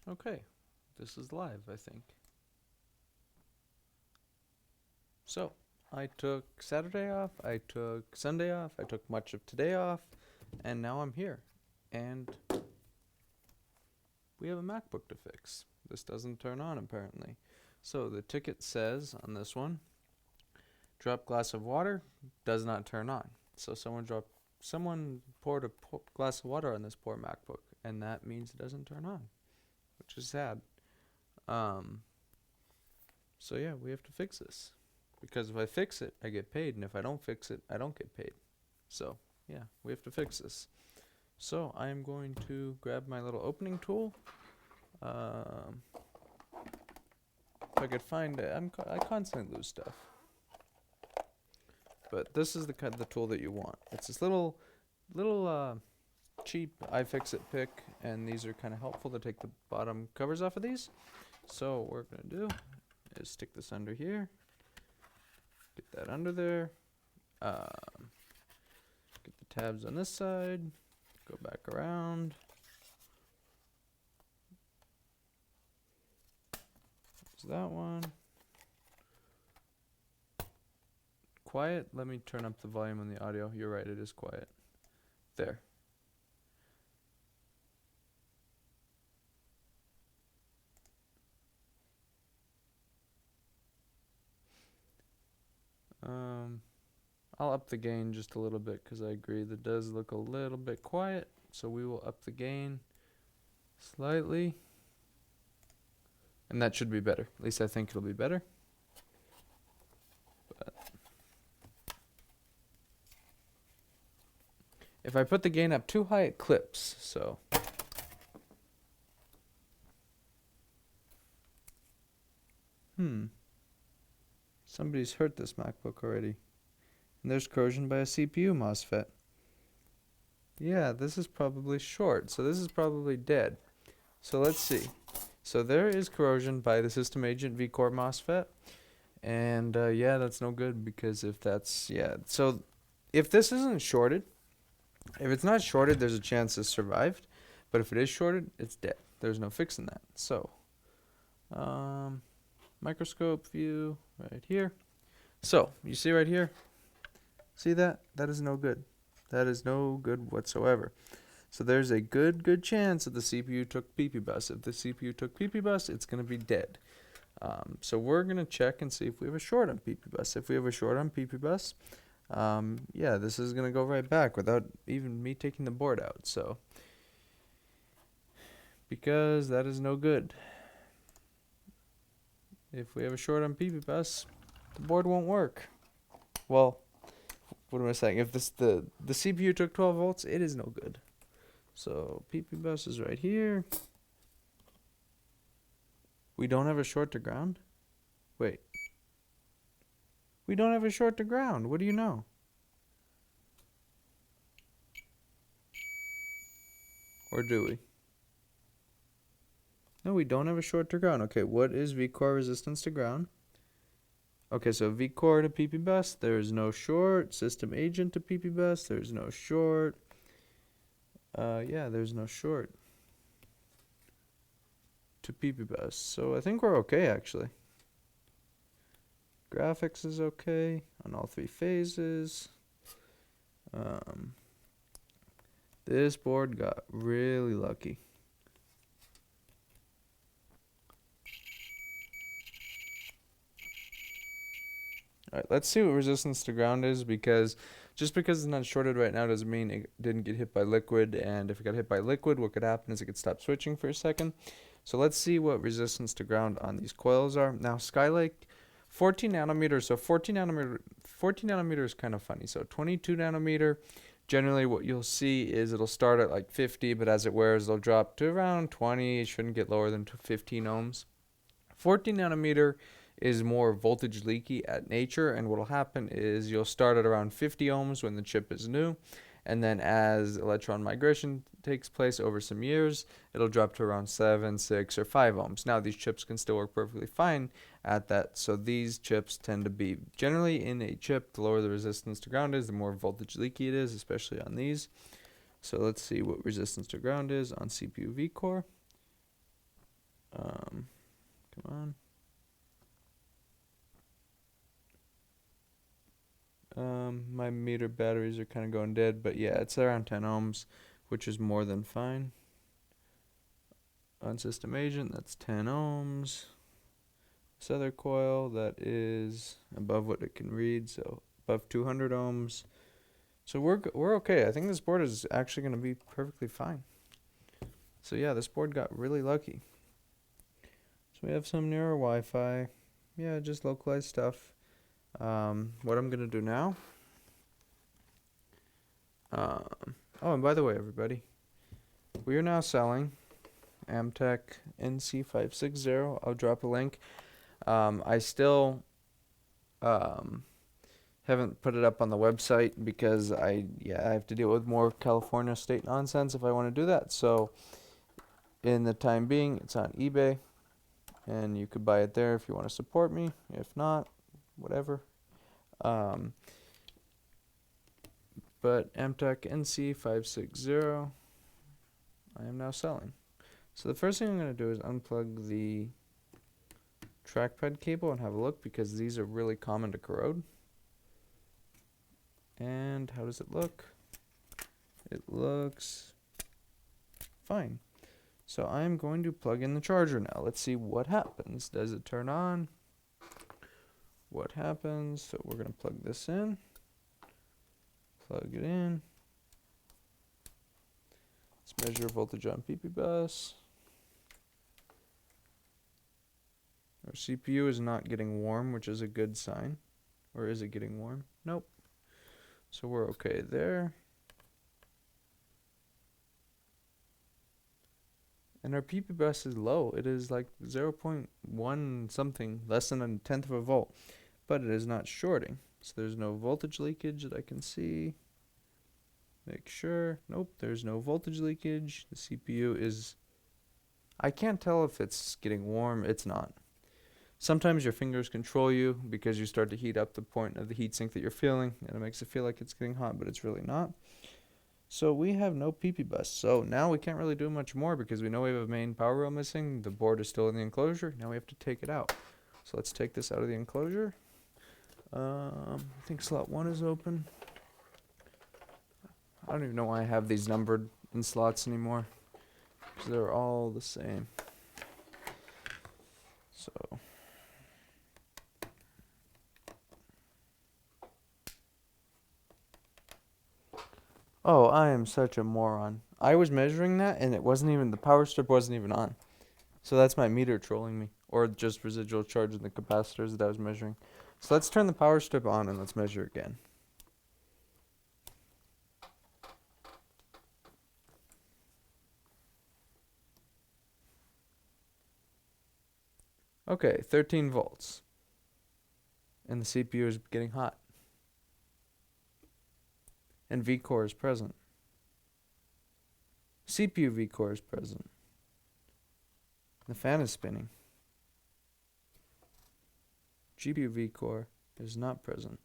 Okay, this is live, I think. So, I took Saturday off, I took Sunday off, I took much of today off, and now I'm here. And we have a MacBook to fix. This doesn't turn on, apparently. So, the ticket says on this one, drop glass of water, does not turn on. So, someone poured a glass of water on this poor MacBook, and that means it doesn't turn on, which is sad. Um, so yeah, we have to fix this. Because if I fix it, I get paid, and if I don't fix it, I don't get paid. So, yeah, we have to fix this. So, I am going to grab my little opening tool. If I could find it, I constantly lose stuff. But this is the tool that you want. It's this little cheap iFixit pick, and these are kind of helpful to take the bottom covers off of these. So, what we're going to do is stick this under here. Get that under there. Get the tabs on this side. Go back around. There's that one. Quiet. Let me turn up the volume on the audio. You're right, it is quiet. There. I'll up the gain just a little bit because I agree that does look a little bit quiet. So we will up the gain slightly. And that should be better. At least I think it'll be better. But if I put the gain up too high, it clips. So somebody's hurt this MacBook already. And there's corrosion by a CPU MOSFET. Yeah, this is probably short, so this is probably dead. So let's see. So there is corrosion by the system agent vCore MOSFET. And yeah, that's no good because if that's, yeah. So if this isn't shorted, if it's not shorted, there's a chance it's survived. But if it is shorted, it's dead. There's no fixing that. So, microscope view right here. So, you see right here? See that? That is no good. That is no good whatsoever. So there's a good chance that the CPU took PP bus. If the CPU took PP bus, it's going to be dead. So we're going to check and see if we have a short on PP bus. If we have a short on PP bus, yeah, this is going to go right back without even me taking the board out. So, because that is no good. If we have a short on PP bus, the board won't work. Well, what am I saying? If the CPU took 12 volts, it is no good. So PP bus is right here. We don't have a short to ground? Wait. We don't have a short to ground. What do you know? Or do we? No, we don't have a short to ground. Okay, what is vCore resistance to ground? Okay, so vCore to PP bus, there is no short. System agent to PP bus, there's no short. Yeah, there's no short to PP bus. So I think we're okay, actually. Graphics is okay on all three phases. This board got really lucky. Alright, let's see what resistance to ground is, because just because it's not shorted right now doesn't mean it didn't get hit by liquid, and if it got hit by liquid, what could happen is it could stop switching for a second. So let's see what resistance to ground on these coils are. Now, Skylake, 14 nanometers, so 14 nanometer is kind of funny. So 22 nanometer, generally what you'll see is it'll start at like 50, but as it wears, it'll drop to around 20. It shouldn't get lower than 15 ohms. 14 nanometer is more voltage leaky at nature, and what will happen is you'll start at around 50 ohms when the chip is new, and then as electron migration takes place over some years, it'll drop to around 7, 6, or 5 ohms. Now, these chips can still work perfectly fine at that, so these chips tend to be generally in a chip, the lower the resistance to ground is, the more voltage leaky it is, especially on these. So let's see what resistance to ground is on CPU vCore. Come on. My meter batteries are kind of going dead, but yeah, it's around 10 ohms, which is more than fine. On system agent, that's 10 ohms. This other coil, that is above what it can read, so above 200 ohms. So we're okay. I think this board is actually going to be perfectly fine. So yeah, this board got really lucky. So we have some newer Wi-Fi. Yeah, just localized stuff. What I'm going to do now. Oh, and by the way, everybody, we are now selling Amtech NC560. I'll drop a link. I still haven't put it up on the website because I have to deal with more California state nonsense if I want to do that. So in the time being, it's on eBay, and you could buy it there if you want to support me. If not, whatever. But Amtech NC560, I am now selling. So the first thing I'm going to do is unplug the trackpad cable and have a look, because these are really common to corrode. And how does it look? It looks fine. So I'm going to plug in the charger now. Let's see what happens. Does it turn on? What happens? So we're going to plug this in. Plug it in. Let's measure voltage on PP bus. Our CPU is not getting warm, which is a good sign. Or is it getting warm? Nope. So we're okay there. And our PP bus is low. It is like 0.1 something, less than a tenth of a volt. But it is not shorting. So there's no voltage leakage that I can see. Make sure. Nope, there's no voltage leakage. The CPU is... I can't tell if it's getting warm. It's not. Sometimes your fingers control you because you start to heat up the point of the heatsink that you're feeling, and it makes it feel like it's getting hot, but it's really not. So we have no PP bus. So now we can't really do much more because we know we have a main power rail missing. The board is still in the enclosure. Now we have to take it out. So let's take this out of the enclosure. I think slot 1 is open. I don't even know why I have these numbered in slots anymore, because they're all the same. So oh, I am such a moron. I was measuring that and it wasn't even, the power strip wasn't even on. So that's my meter trolling me, or just residual charge in the capacitors that I was measuring. So let's turn the power strip on and let's measure again. Okay, 13 volts. And the CPU is getting hot. And V-core is present. CPU V-core is present. The fan is spinning. GPU V-core is not present.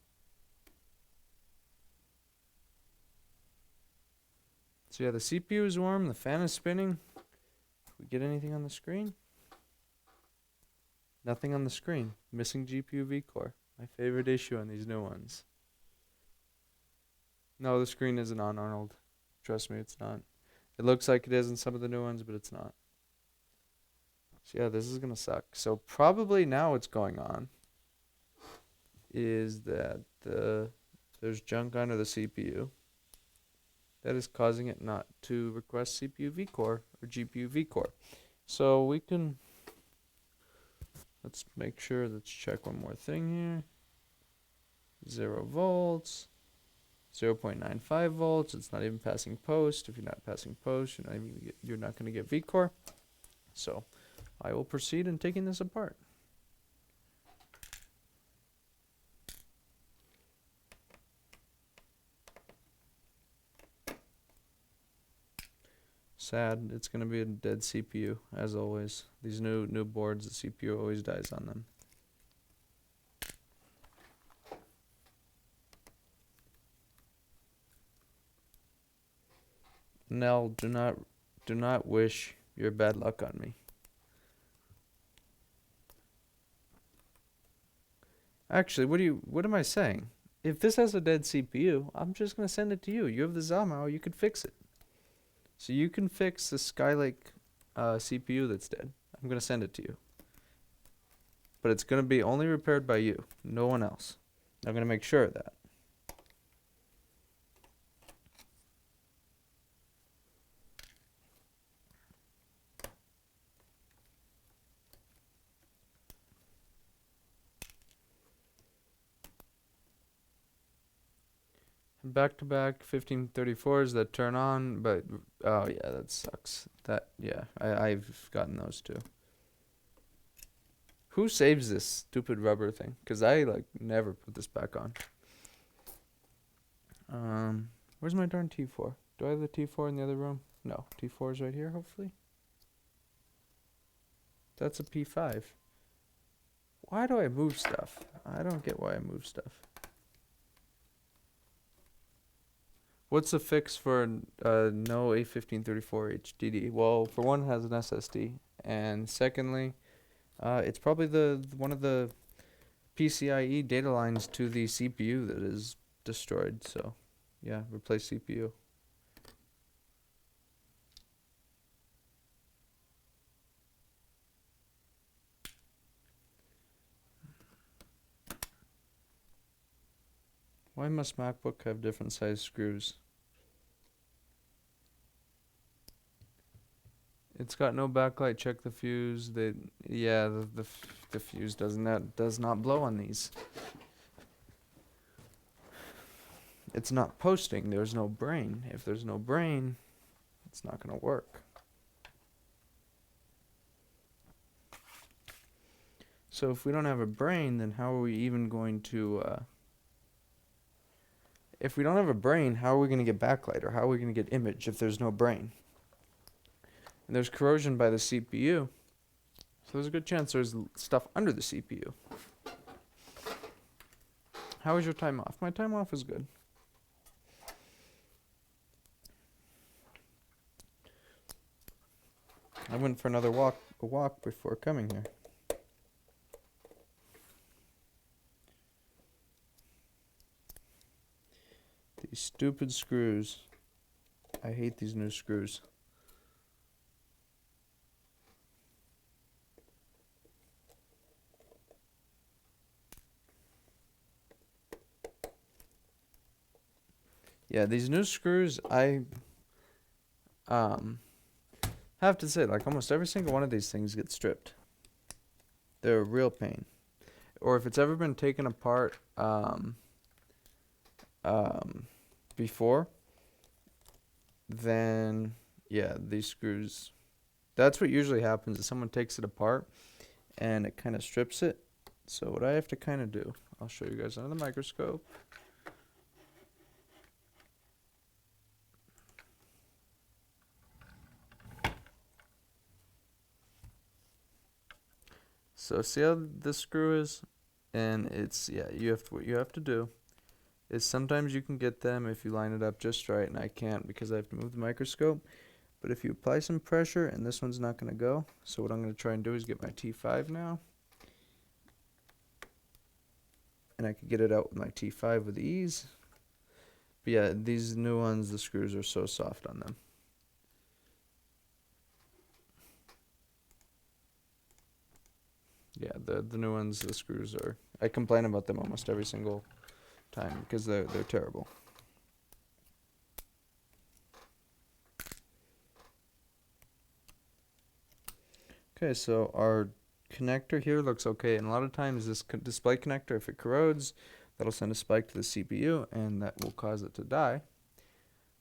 So yeah, the CPU is warm, the fan is spinning. Can we get anything on the screen? Nothing on the screen. Missing GPU V-core. My favorite issue on these new ones. No, the screen isn't on, Arnold. Trust me, it's not. It looks like it is in some of the new ones, but it's not. So yeah, this is gonna suck. So probably now what's going on is that there's junk under the CPU that is causing it not to request CPU V-core or GPU V-core. So we can, let's make sure, let's check one more thing here. 0 volts, 0.95 volts. It's not even passing post. If you're not passing post, you're not going to get V-core. So I will proceed in taking this apart. Sad, it's going to be a dead CPU, as always. These new boards, the CPU always dies on them. Nell, do not wish your bad luck on me. Actually, what am I saying? If this has a dead CPU, I'm just gonna send it to you. You have the Zamao, you could fix it. So you can fix the Skylake CPU that's dead. I'm gonna send it to you. But it's gonna be only repaired by you, no one else. I'm gonna make sure of that. Back to back 1534s that turn on, but oh yeah, that sucks. That yeah, I've gotten those too. Who saves this stupid rubber thing? Cause I like never put this back on. Where's my darn T4? Do I have the T4 in the other room? No, T4 is right here. Hopefully, that's a P5. Why do I move stuff? I don't get why I move stuff. What's the fix for no A1534 HDD? Well, for one, it has an SSD, and secondly, it's probably the one of the PCIe data lines to the CPU that is destroyed. So, yeah, replace CPU. Why must MacBook have different size screws? It's got no backlight. Check the fuse. Yeah, the fuse does not blow on these. It's not posting. There's no brain. If there's no brain, it's not gonna work. So if we don't have a brain, then how are we even going to? If we don't have a brain, how are we going to get backlight or how are we going to get image if there's no brain? And there's corrosion by the CPU. So there's a good chance there's stuff under the CPU. How is your time off? My time off is good. I went for another walk before coming here. These stupid screws. I hate these new screws. Yeah, these new screws, I have to say, like almost every single one of these things gets stripped. They're a real pain. Or if it's ever been taken apart before, then yeah, these screws, that's what usually happens is someone takes it apart and it kind of strips it. So what I have to kind of do, I'll show you guys under the microscope. So see how this screw is? And it's, yeah, what you have to do is sometimes you can get them if you line it up just right, and I can't because I have to move the microscope. But if you apply some pressure, and this one's not going to go, so what I'm going to try and do is get my T5 now. And I could get it out with my T5 with ease. But yeah, these new ones, the screws are so soft on them. Yeah, the new ones, the screws are, I complain about them almost every single time because they're terrible. Okay, so our connector here looks okay, and a lot of times this display connector, if it corrodes, that'll send a spike to the CPU and that will cause it to die.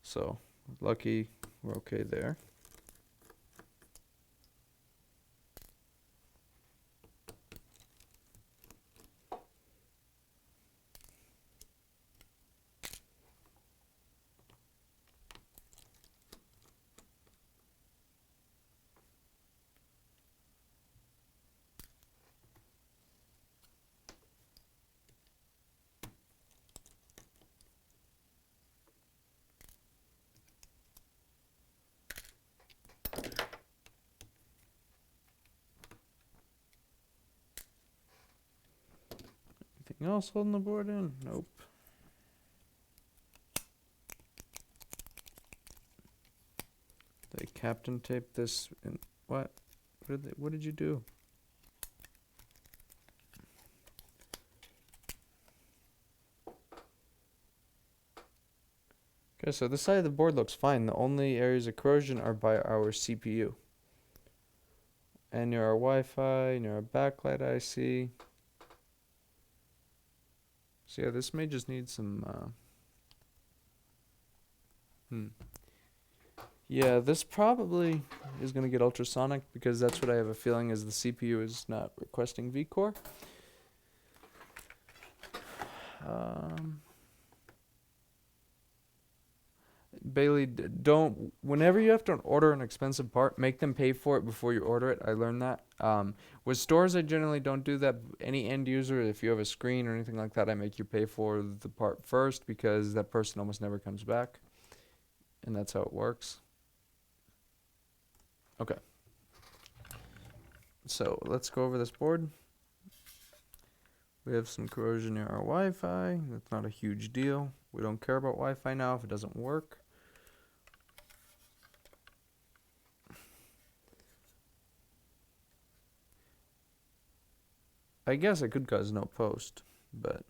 So lucky we're okay there. Anything else holding the board in? Nope. They captain taped this in. What? What did you do? Okay, so this side of the board looks fine. The only areas of corrosion are by our CPU. And near our Wi-Fi, near our backlight IC. So yeah, this may just need some, Yeah, this probably is going to get ultrasonic because that's what I have a feeling is the CPU is not requesting vCore. Bailey, don't, whenever you have to order an expensive part, make them pay for it before you order it. I learned that. With stores, I generally don't do that. Any end user, if you have a screen or anything like that, I make you pay for the part first because that person almost never comes back. And that's how it works. Okay. So let's go over this board. We have some corrosion near our Wi-Fi. That's not a huge deal. We don't care about Wi-Fi now if it doesn't work. I guess it could cause no post, but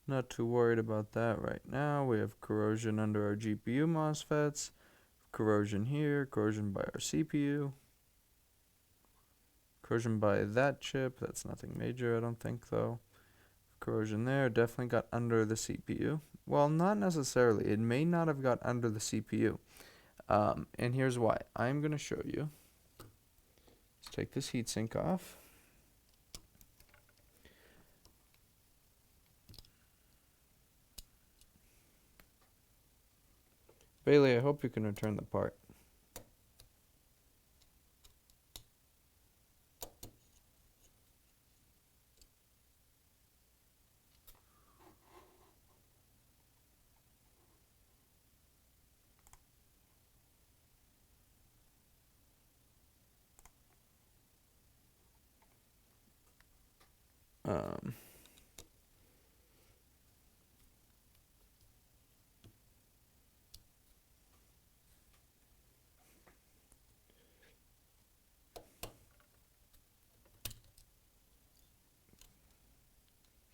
not too worried about that right now. We have corrosion under our GPU MOSFETs, corrosion here, corrosion by our CPU, corrosion by that chip. That's nothing major, I don't think, though. Corrosion there, definitely got under the CPU. Well, not necessarily. It may not have got under the CPU. And here's why. I'm going to show you. Let's take this heatsink off. Bailey, I hope you can return the part.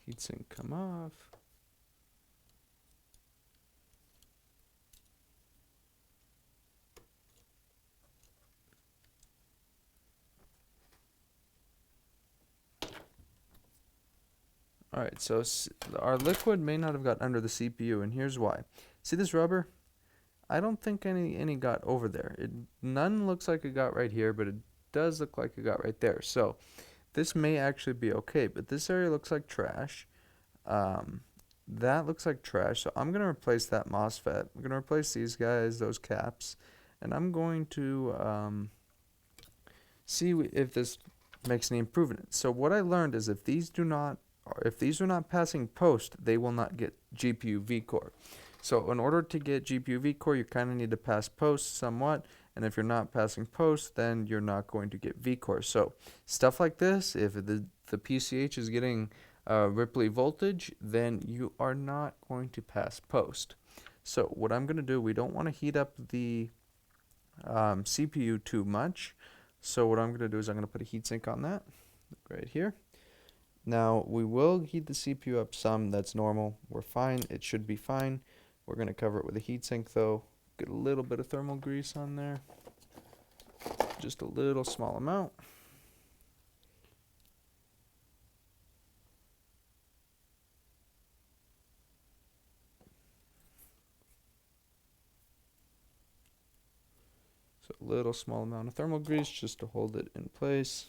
Heatsink come off. Alright, so our liquid may not have got under the CPU, and here's why. See this rubber? I don't think any got over there. None looks like it got right here, but it does look like it got right there. So this may actually be okay, but this area looks like trash. That looks like trash, so I'm going to replace that MOSFET. I'm going to replace these guys, those caps, and I'm going to see if this makes any improvement. So what I learned is if these are not passing post, they will not get GPU vCore. So in order to get GPU vCore, you kind of need to pass post somewhat, and if you're not passing post, then you're not going to get vCore. So stuff like this, if the PCH is getting Ripley voltage, then you are not going to pass post. So what I'm going to do, we don't want to heat up the CPU too much. So what I'm going to do is I'm going to put a heatsink on that right here. Now we will heat the CPU up some. That's normal. We're fine. It should be fine. We're going to cover it with a heatsink though. Get a little bit of thermal grease on there. Just a little small amount. So a little small amount of thermal grease just to hold it in place.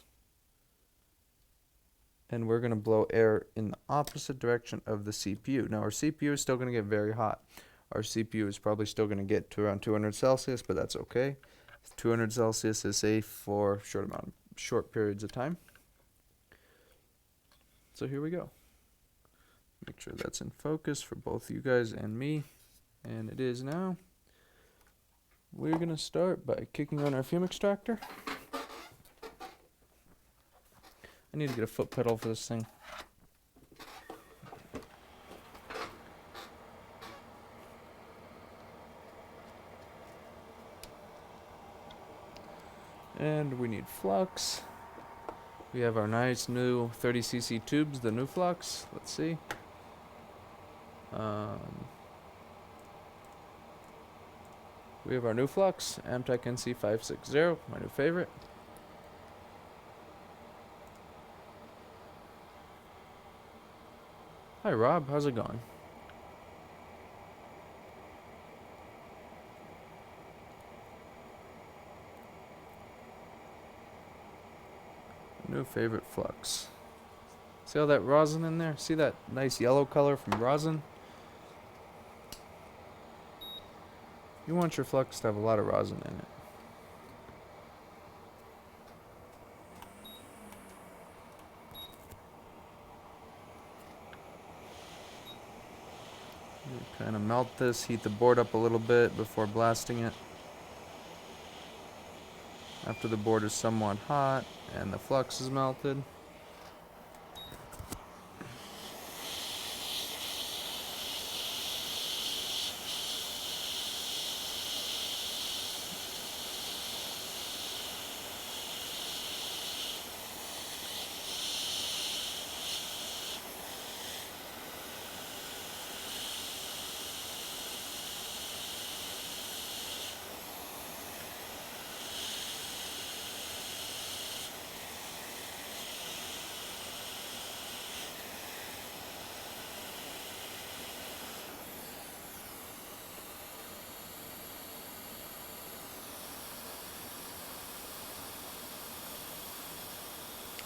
And we're going to blow air in the opposite direction of the CPU. Now our CPU is still going to get very hot. Our CPU is probably still going to get to around 200 Celsius, but that's okay. 200 Celsius is safe for short periods of time. So here we go. Make sure that's in focus for both you guys and me. And it is now. We're going to start by kicking on our fume extractor. I need to get a foot pedal for this thing. And we need flux. We have our nice new 30cc tubes, the new flux. Let's see. We have our new flux, Amtech NC560, my new favorite. Hi Rob, how's it going? New favorite flux. See all that rosin in there? See that nice yellow color from rosin? You want your flux to have a lot of rosin in it. Kind of melt this, heat the board up a little bit before blasting it. After the board is somewhat hot and the flux is melted.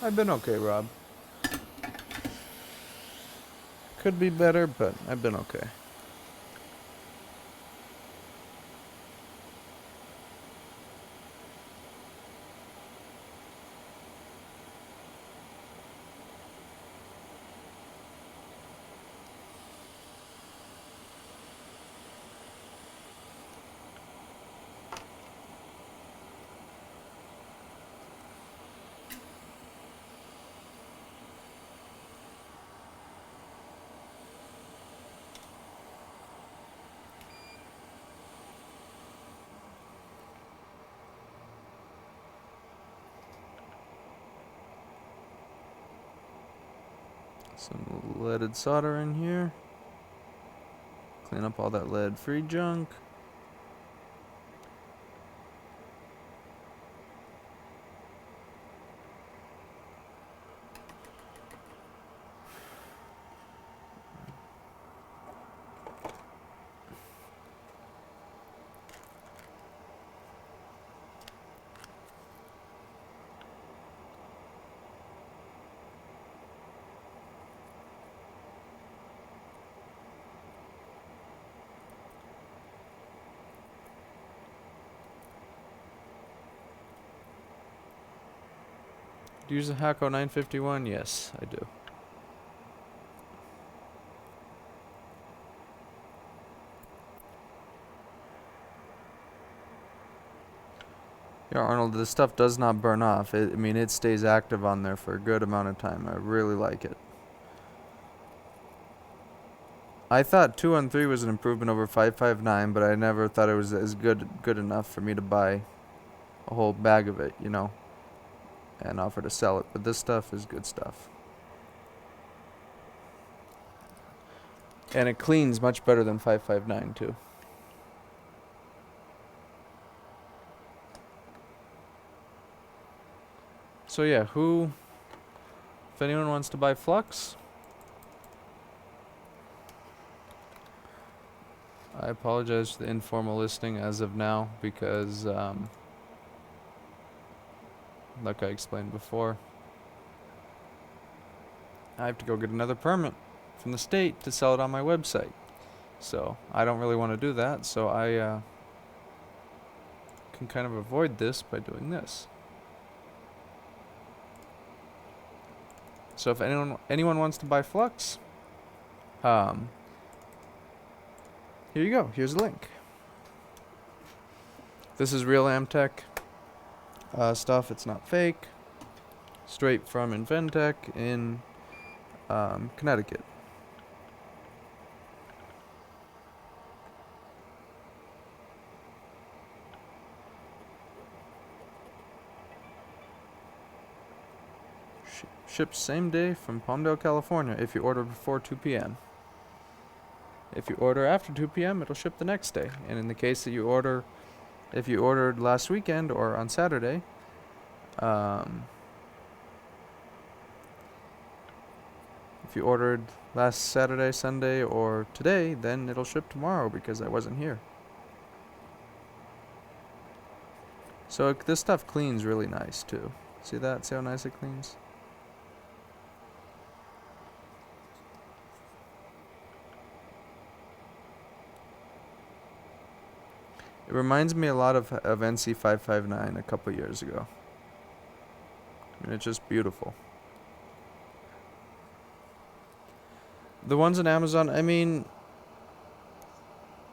I've been okay, Rob. Could be better, but I've been okay. Some leaded solder in here. Clean up all that lead-free junk. Do you use a Hacko 951? Yes, I do. Yeah, Arnold, this stuff does not burn off. I mean, it stays active on there for a good amount of time. I really like it. I thought 213 was an improvement over 559, but I never thought it was as good enough for me to buy a whole bag of it, you know, and offer to sell it. But this stuff is good stuff. And it cleans much better than 559 too. So yeah, if anyone wants to buy flux, I apologize for the informal listing as of now because, like I explained before, I have to go get another permit from the state to sell it on my website. So I don't really want to do that, so I can kind of avoid this by doing this. So if anyone wants to buy flux, here you go. Here's a link. This is real Amtech stuff. It's not fake. Straight from Inventec in Connecticut. Ships same day from Palmdale, California if you order before 2 p.m. If you order after 2 p.m., it'll ship the next day. And in the case that if you ordered last weekend or on Saturday, um, if you ordered last Saturday, Sunday, or today, then it'll ship tomorrow because I wasn't here. So this stuff cleans really nice too. See that? See how nice it cleans? It reminds me a lot of NC559 a couple years ago. I mean, it's just beautiful. The ones on Amazon, I mean,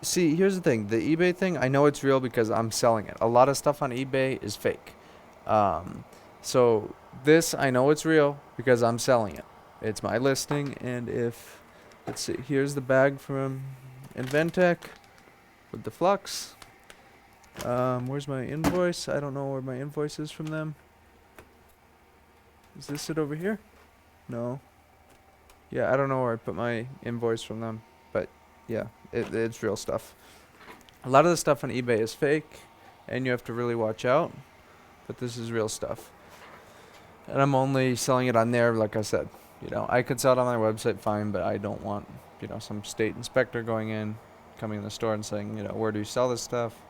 see, here's the thing. The eBay thing, I know it's real because I'm selling it. A lot of stuff on eBay is fake. Um, so this, I know it's real because I'm selling it. It's my listing, and let's see, here's the bag from Inventec with the flux. Where's my invoice? I don't know where my invoice is from them. Is this it over here? No. Yeah, I don't know where I put my invoice from them, but yeah, it's real stuff. A lot of the stuff on eBay is fake, and you have to really watch out, but this is real stuff. And I'm only selling it on there, like I said. I could sell it on my website fine, but I don't want, some state inspector coming in the store and saying, where do you sell this stuff?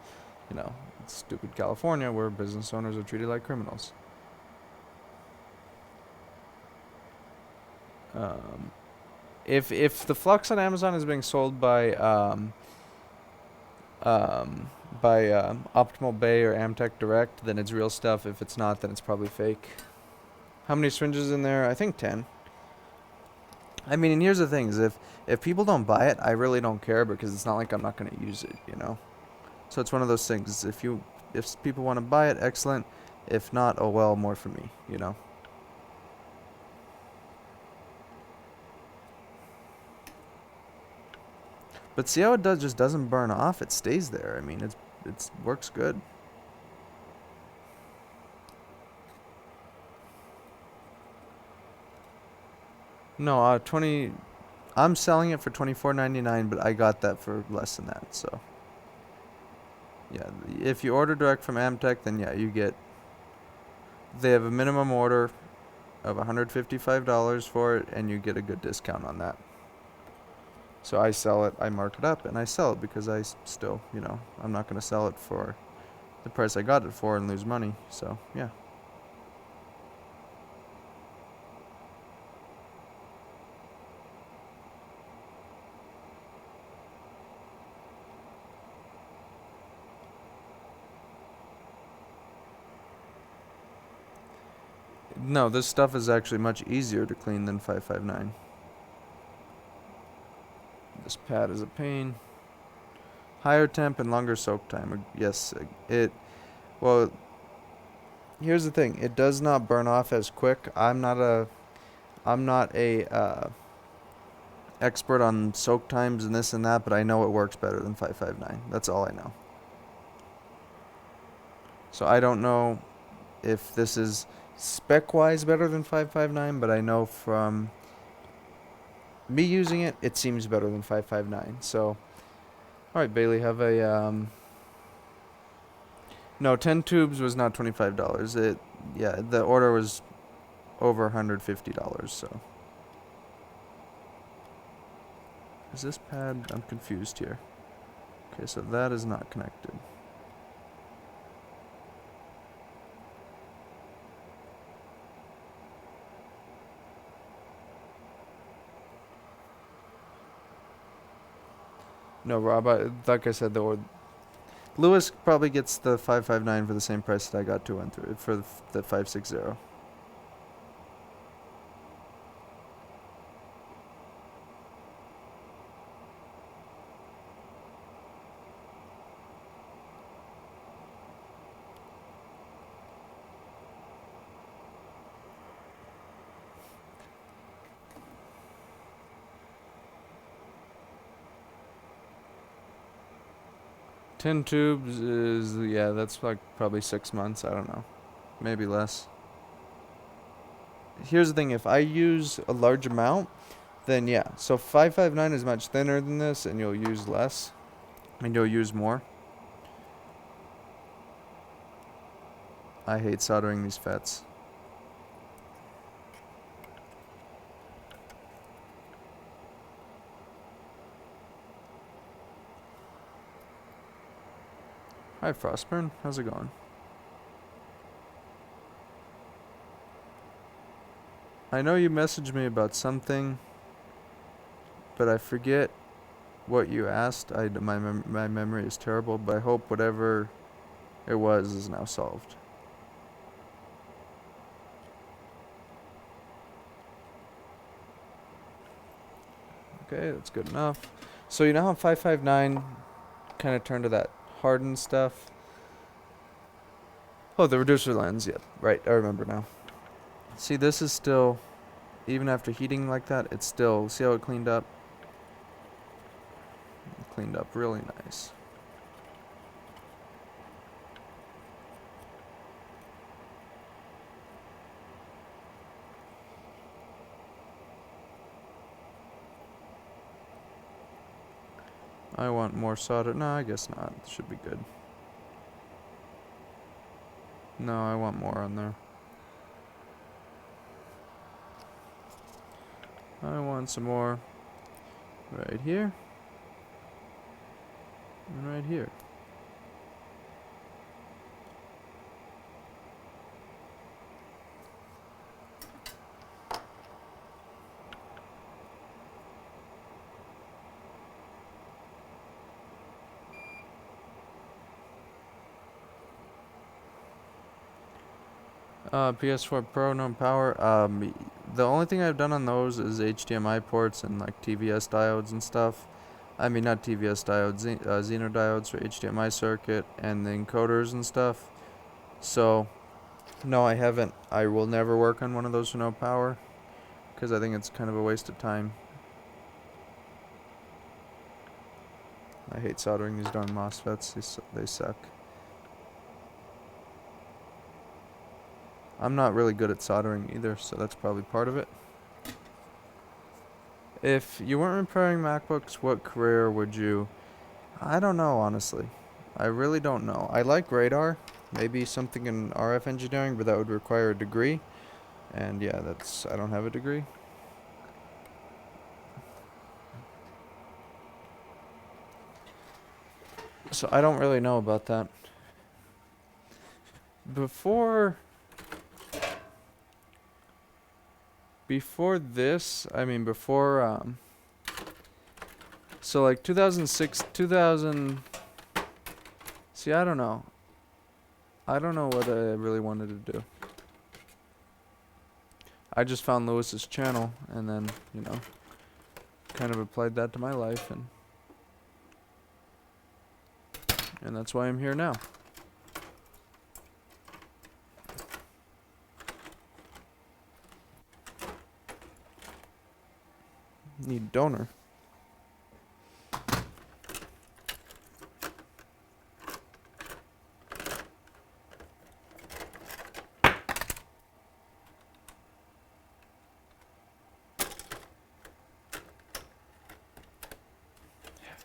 It's stupid California where business owners are treated like criminals. If the flux on Amazon is being sold by Optimal Bay or Amtech Direct, then it's real stuff. If it's not, then it's probably fake. How many syringes in there? I think 10. I mean, and here's the thing: is if people don't buy it, I really don't care because it's not like I'm not going to use it, So it's one of those things. If people want to buy it, excellent. If not, oh well, more for me, But see how it just doesn't burn off? It stays there. I mean, it works good. No, 20. I'm selling it for $24.99, but I got that for less than that. So, yeah, if you order direct from Amtech, then yeah, you get. They have a minimum order of $155 for it, and you get a good discount on that. So I sell it, I mark it up, and I sell it because I still, I'm not going to sell it for the price I got it for and lose money. So, yeah. No, this stuff is actually much easier to clean than 559. This pad is a pain. Higher temp and longer soak time. Yes, well, here's the thing. It does not burn off as quick. I'm not a expert on soak times and this and that, but I know it works better than 559. That's all I know. So I don't know if this is spec-wise better than 559, but I know from me using it, it seems better than 559. So, all right, Bailey, have a no, 10 tubes was not $25. The order was over $150. So, is this pad? I'm confused here. Okay, so that is not connected. No, Rob, like I said, Lewis probably gets the 559 for the same price that I got 213 for the 560. Ten tubes is, that's like probably 6 months. I don't know, maybe less. here's the thing, if I use a large amount, then yeah. So 559 is much thinner than this, and you'll use less, and you'll use more. I hate soldering these FETs. Hi Frostburn, how's it going? I know you messaged me about something, but I forget what you asked. My memory is terrible, but I hope whatever it was is now solved. Okay, that's good enough. So you know how 559 kind of turned to that hardened stuff? Oh, the reducer lens, yeah, right, I remember now. See, this is still, even after heating like that, it's still, see how it cleaned up? It cleaned up really nice. I want more solder. No, I guess not. It should be good. No, I want more on there. I want some more right here and right here. PS4 Pro, no power. The only thing I've done on those is HDMI ports and like TVS diodes and stuff. I mean, not TVS diodes, Xeno diodes for HDMI circuit and the encoders and stuff. So, no, I haven't. I will never work on one of those for no power because I think it's kind of a waste of time. I hate soldering these darn MOSFETs. They suck. I'm not really good at soldering either, so that's probably part of it. If you weren't repairing MacBooks, what career would you... I don't know, honestly. I really don't know. I like radar. Maybe something in RF engineering, but that would require a degree. And yeah, I don't have a degree. So I don't really know about that. Before this, I mean so like 2006, 2000, see, I don't know. I don't know what I really wanted to do. I just found Lewis's channel and then, you know, kind of applied that to my life and that's why I'm here now. Need donor.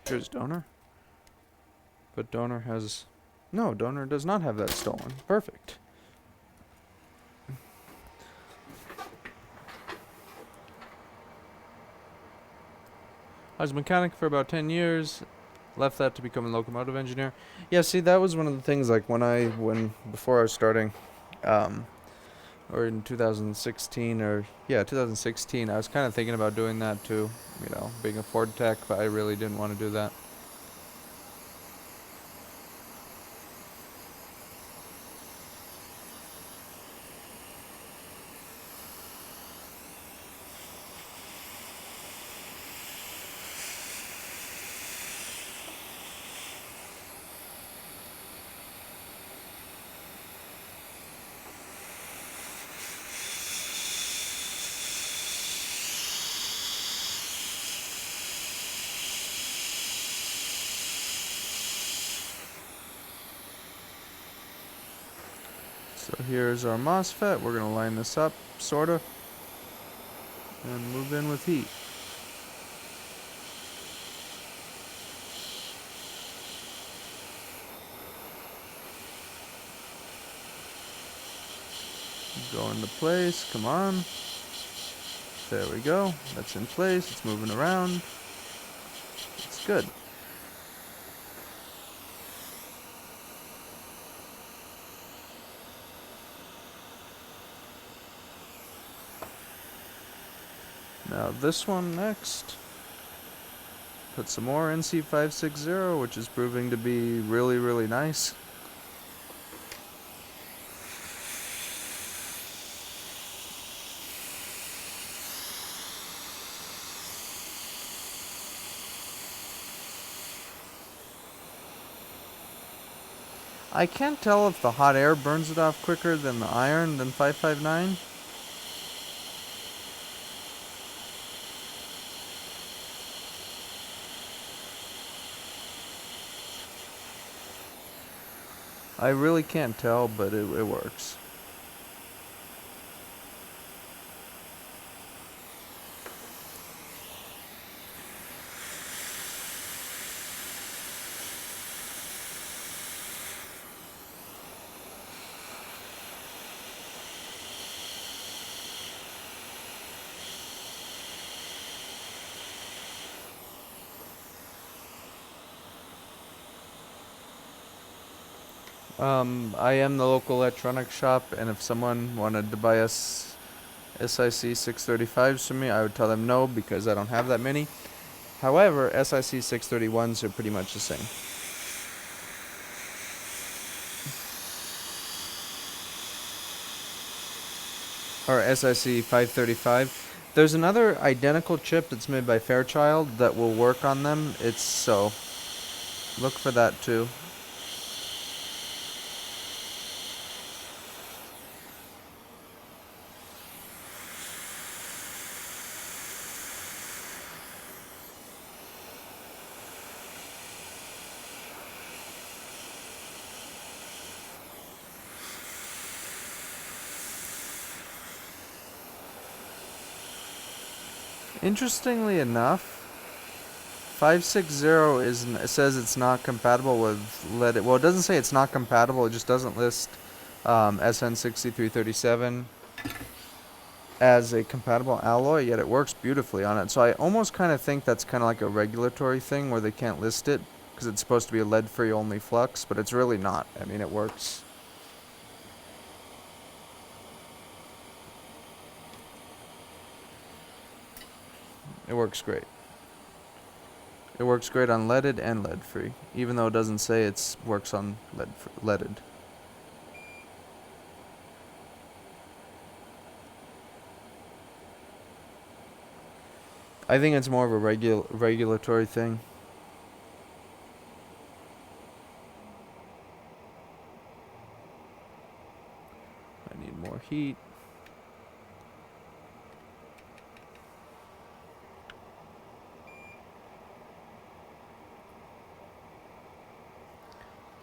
Here's donor. But donor has... No, donor does not have that stolen. Perfect. I was a mechanic for about 10 years. Left that to become a locomotive engineer. Yeah, see, that was one of the things, like, before I was starting, or in 2016, 2016, I was kind of thinking about doing that too, you know, being a Ford tech, but I really didn't want to do that. So here's our MOSFET. We're going to line this up, sort of. and move in with heat. Go into place, come on. There we go, that's in place, it's moving around. It's good. Now this one next. Put some more NC560, which is proving to be really, really nice. I can't tell if the hot air burns it off quicker than the iron than 559. I really can't tell, but it works. I am the local electronics shop, and if someone wanted to buy us SIC 635s from me, I would tell them no because I don't have that many. However, SIC 631s are pretty much the same. Or SIC 535. There's another identical chip that's made by Fairchild that will work on them. So look for that too. Interestingly enough, 560 says it's not compatible with lead. Well, it doesn't say it's not compatible. It just doesn't list SN6337 as a compatible alloy, yet it works beautifully on it. So I almost kind of think that's kind of like a regulatory thing where they can't list it because it's supposed to be a lead-free only flux, but it's really not. I mean, it works. It works great. It works great on leaded and lead-free, even though it doesn't say it works on leaded. I think it's more of a regulatory thing. I need more heat.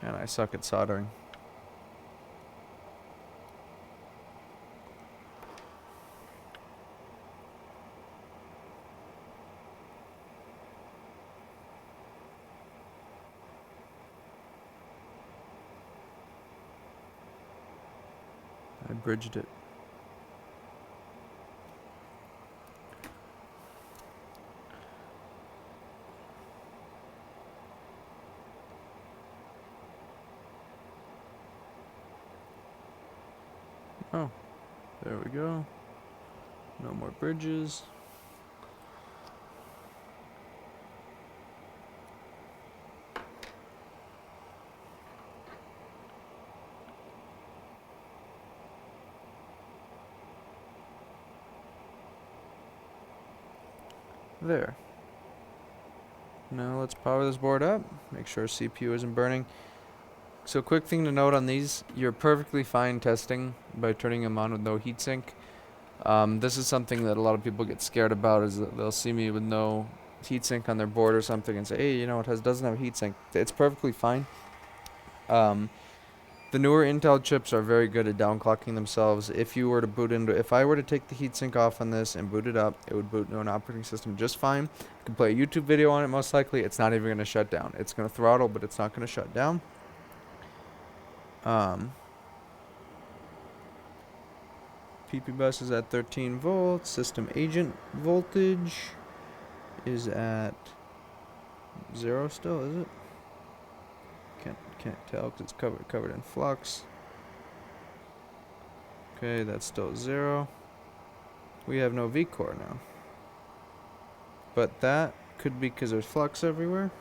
And I suck at soldering. I bridged it. Oh, there we go. No more bridges. There. Now let's power this board up. Make sure CPU isn't burning. So quick thing to note on these, you're perfectly fine testing by turning them on with no heatsink. This is something that a lot of people get scared about, is that they'll see me with no heatsink on their board or something and say, hey, you know, doesn't have a heatsink. It's perfectly fine. The newer Intel chips are very good at downclocking themselves. If you were to boot into, if I were to take the heatsink off on this and boot it up, it would boot into an operating system just fine. You can play a YouTube video on it most likely. It's not even going to shut down. It's going to throttle, but it's not going to shut down. PP bus is at 13 volts. System agent voltage is at 0 still, is it? Can't tell because it's covered in flux. Okay, that's still 0. We have no V-core now. But that could be because there's flux everywhere.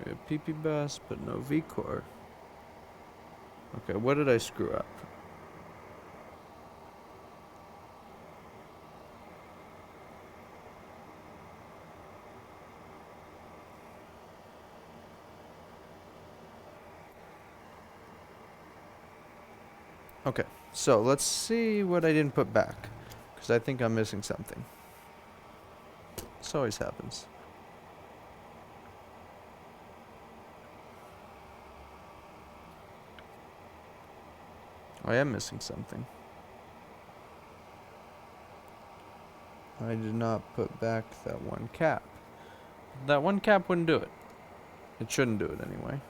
We have PP bus, but no V-core. Okay, what did I screw up? Okay, so let's see what I didn't put back, because I think I'm missing something. This always happens. I am missing something. I did not put back that one cap. That one cap wouldn't do it. It shouldn't do it anyway.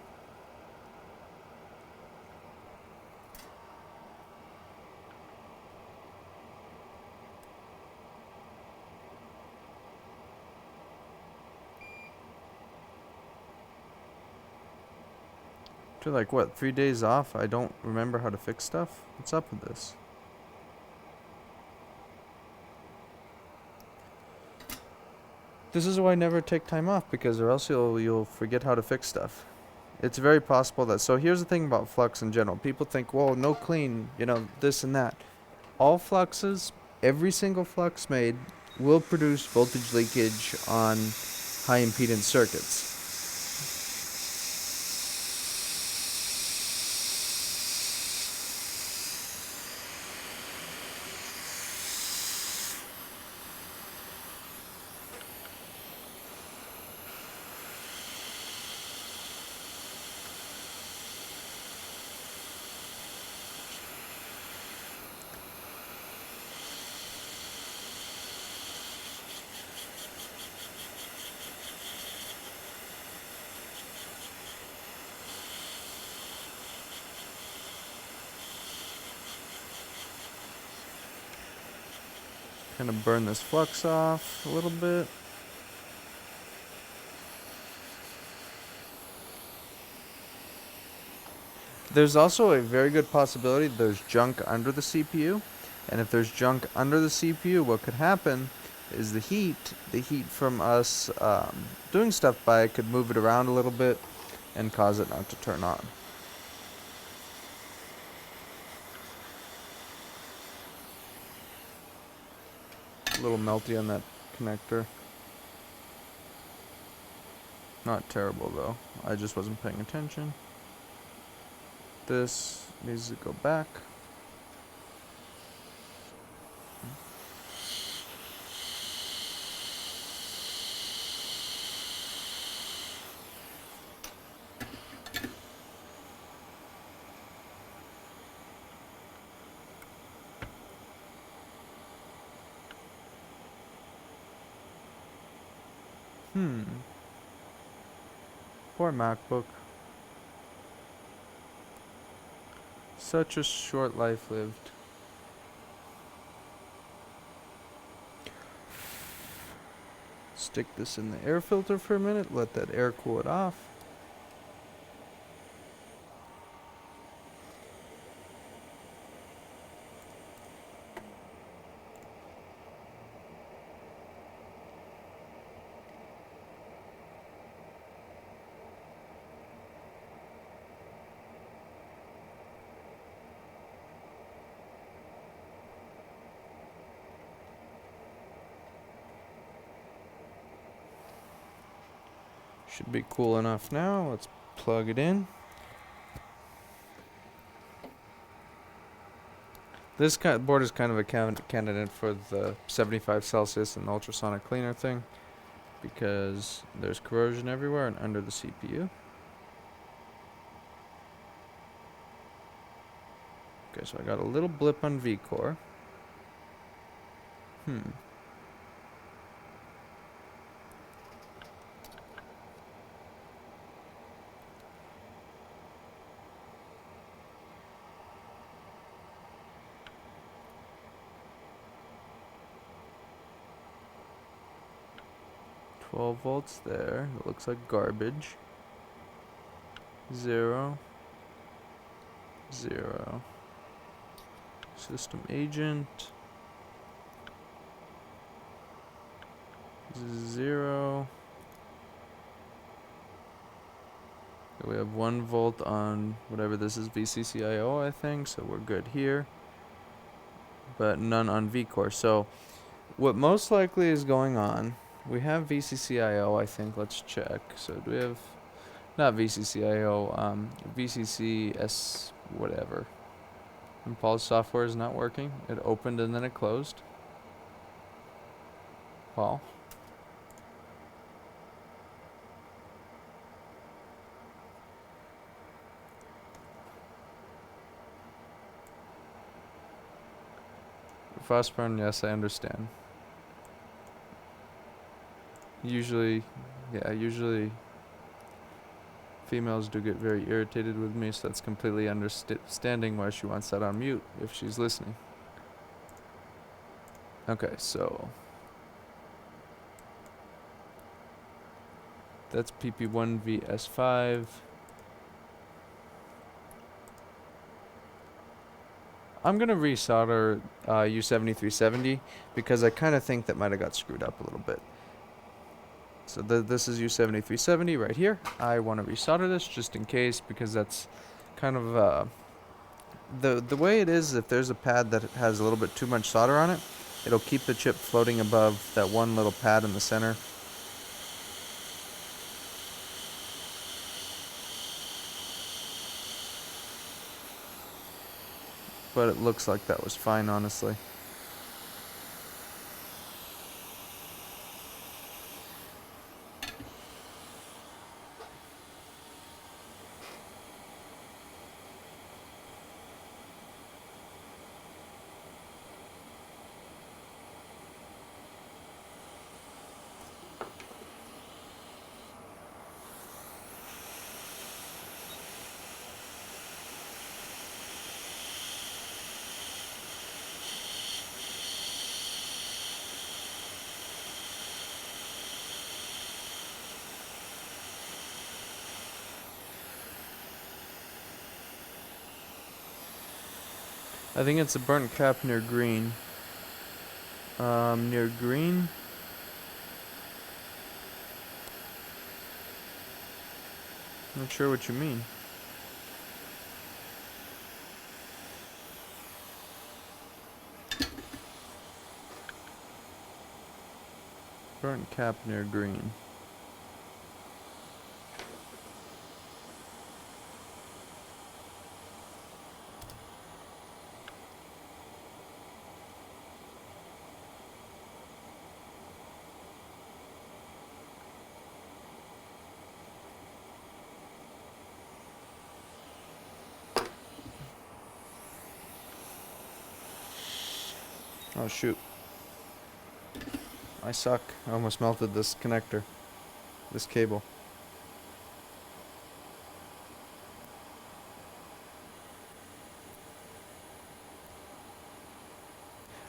After like what, 3 days off, I don't remember how to fix stuff? What's up with this? This is why I never take time off, because or else you'll forget how to fix stuff. It's very possible that, so here's the thing about flux in general. People think, well, no clean, you know, this and that. All fluxes, every single flux made will produce voltage leakage on high impedance circuits. Kind of burn this flux off a little bit. There's also a very good possibility there's junk under the CPU. And if there's junk under the CPU, what could happen is the heat from us doing stuff by it could move it around a little bit and cause it not to turn on. A little melty on that connector. Not terrible though. I just wasn't paying attention. This needs to go back. Poor MacBook. Such a short life lived. Stick this in the air filter for a minute, let that air cool it off. Should be cool enough now. Let's plug it in. This board is kind of a candidate for the 75 Celsius and ultrasonic cleaner thing because there's corrosion everywhere and under the CPU. Okay, so I got a little blip on vCore. 12 volts there. It looks like garbage. 0, 0. System agent. 0. We have 1 volt on whatever this is, VCCIO, I think, so we're good here. But none on vCore. So what most likely is going on, we have VCCIO, I think. Let's check. So do we have, not VCCIO, VCCS whatever. And Paul's software is not working. It opened and then it closed. Paul? Fast burn, yes, I understand. Usually females do get very irritated with me, so that's completely understanding why she wants that on mute if she's listening. Okay, so that's PP1VS5. I'm gonna resolder U7370 because I kind of think that might have got screwed up a little bit. So this is U7370 right here. I want to resolder this just in case because that's kind of the way it is. If there's a pad that has a little bit too much solder on it, it'll keep the chip floating above that one little pad in the center. But it looks like that was fine, honestly. I think it's a burnt cap near green. Near green. Not sure what you mean. Burnt cap near green. Oh shoot. I suck. I almost melted this connector. This cable.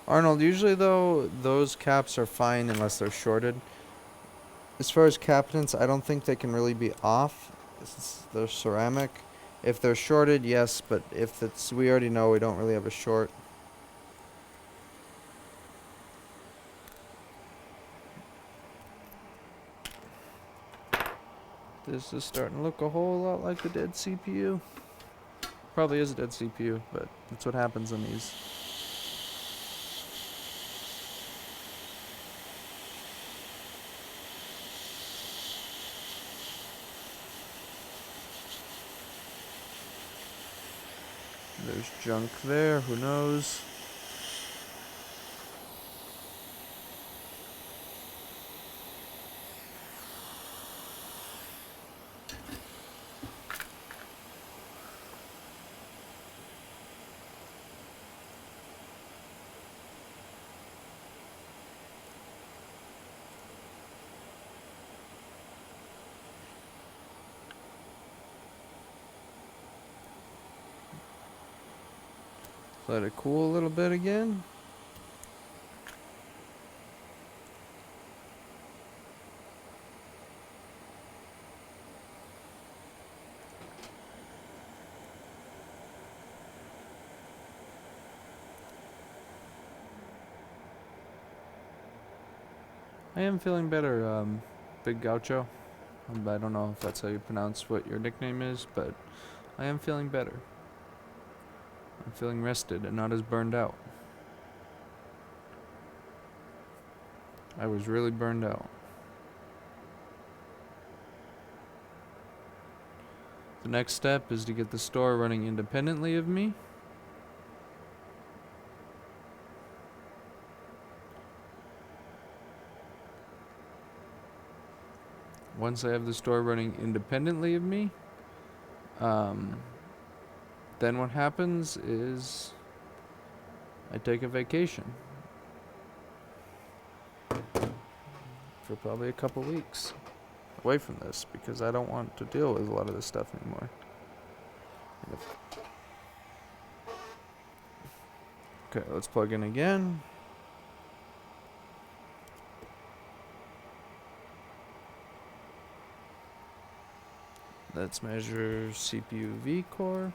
Arnold, usually though, those caps are fine unless they're shorted. As far as capacitance, I don't think they can really be off. They're ceramic. If they're shorted, yes, but if it's, we already know we don't really have a short. This is starting to look a whole lot like the dead CPU. Probably is a dead CPU, but that's what happens on these. there's junk there, who knows? Let it cool a little bit again. I am feeling better, Big Gaucho. I don't know if that's how you pronounce what your nickname is, but I am feeling better. I'm feeling rested and not as burned out. I was really burned out. The next step is to get the store running independently of me. Once I have the store running independently of me, then what happens is I take a vacation for probably a couple weeks away from this because I don't want to deal with a lot of this stuff anymore. Okay, let's plug in again. Let's measure CPU V core.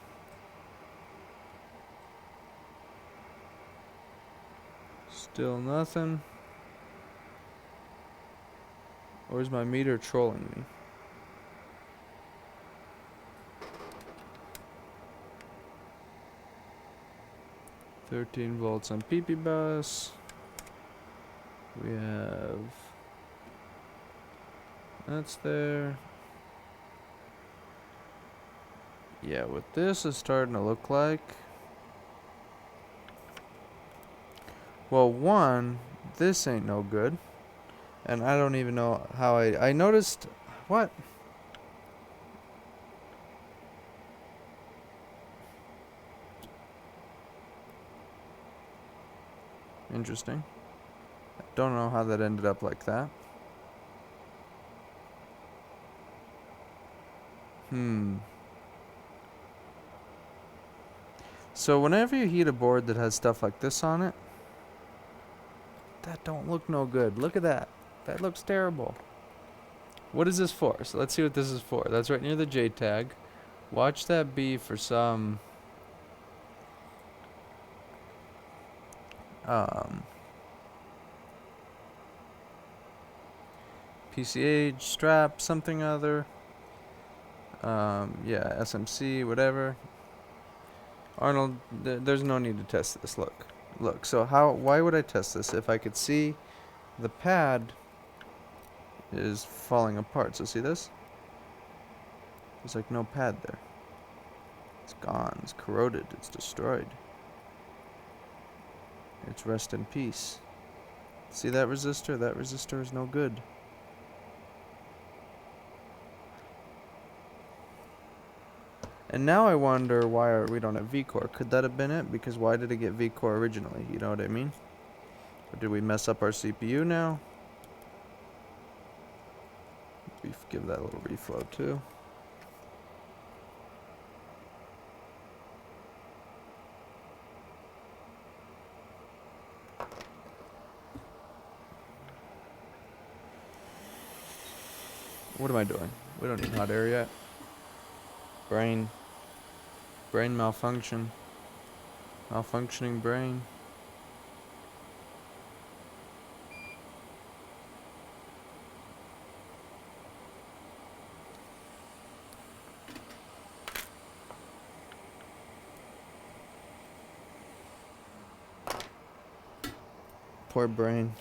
Still nothing. Or is my meter trolling me? $13 volts on PP bus. We have that's there. Yeah, what this is starting to look like. Well, one, this ain't no good. And I don't even know how I noticed. What? Interesting. I don't know how that ended up like that. So whenever you heat a board that has stuff like this on it, that don't look no good. Look at that. That looks terrible. What is this for? So let's see what this is for. That's right near the J tag. Watch that be for some PCH, strap, something other. Yeah, SMC, whatever. Arnold, there's no need to test this. Look. So why would I test this if I could see the pad is falling apart? So see this? There's like no pad there. It's gone. It's corroded. It's destroyed. It's rest in peace. See that resistor? That resistor is no good. And now I wonder why we don't have V-core. Could that have been it? Because why did it get V-core originally? You know what I mean? Or did we mess up our CPU now? Give that a little reflow too. What am I doing? We don't need hot air yet. Brain malfunction. Malfunctioning brain. Poor brain.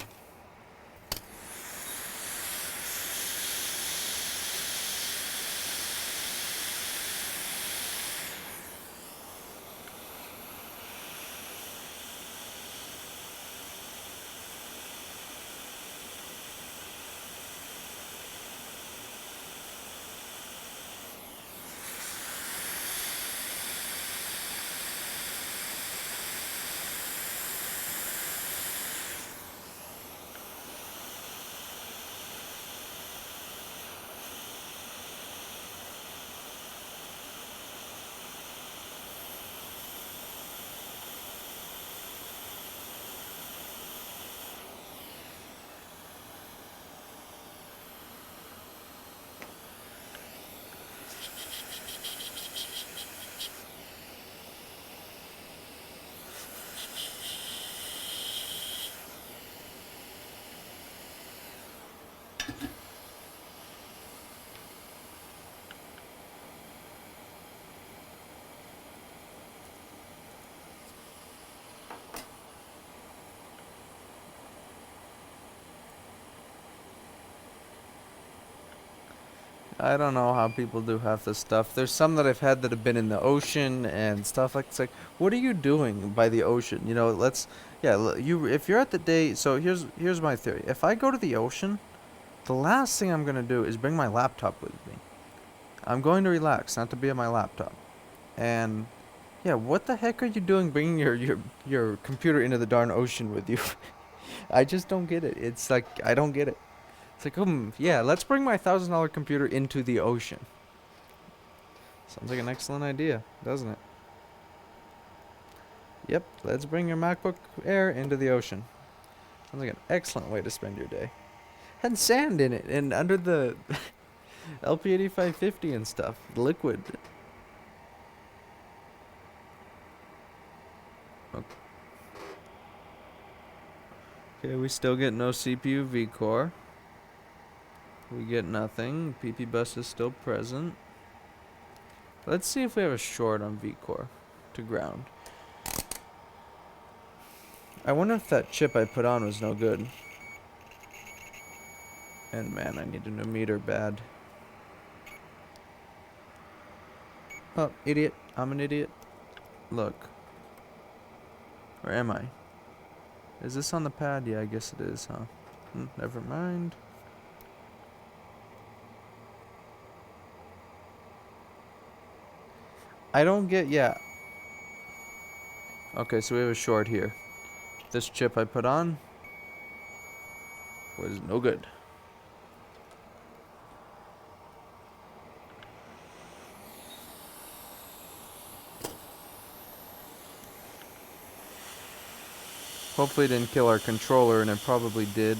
I don't know how people do half this stuff. There's some that I've had that have been in the ocean and stuff like. It's like, what are you doing by the ocean? You know, you if you're at the day. So here's my theory. If I go to the ocean, the last thing I'm gonna do is bring my laptop with me. I'm going to relax, not to be on my laptop. And yeah, what the heck are you doing bringing your computer into the darn ocean with you? I just don't get it. It's like I don't get it. It's like, yeah, let's bring my $1,000 computer into the ocean. Sounds like an excellent idea, doesn't it? Yep, let's bring your MacBook Air into the ocean. Sounds like an excellent way to spend your day. Had sand in it and under the LP8550 and stuff, liquid. Okay, we still get no CPU V-core. We get nothing. PP bus is still present. Let's see if we have a short on V-core to ground. I wonder if that chip I put on was no good. And man, I need a new meter bad. Oh, idiot. I'm an idiot. Look. Where am I? Is this on the pad? Yeah, I guess it is, huh? Never mind. I don't get, yeah. Okay, so we have a short here. This chip I put on was no good. Hopefully it didn't kill our controller, and it probably did.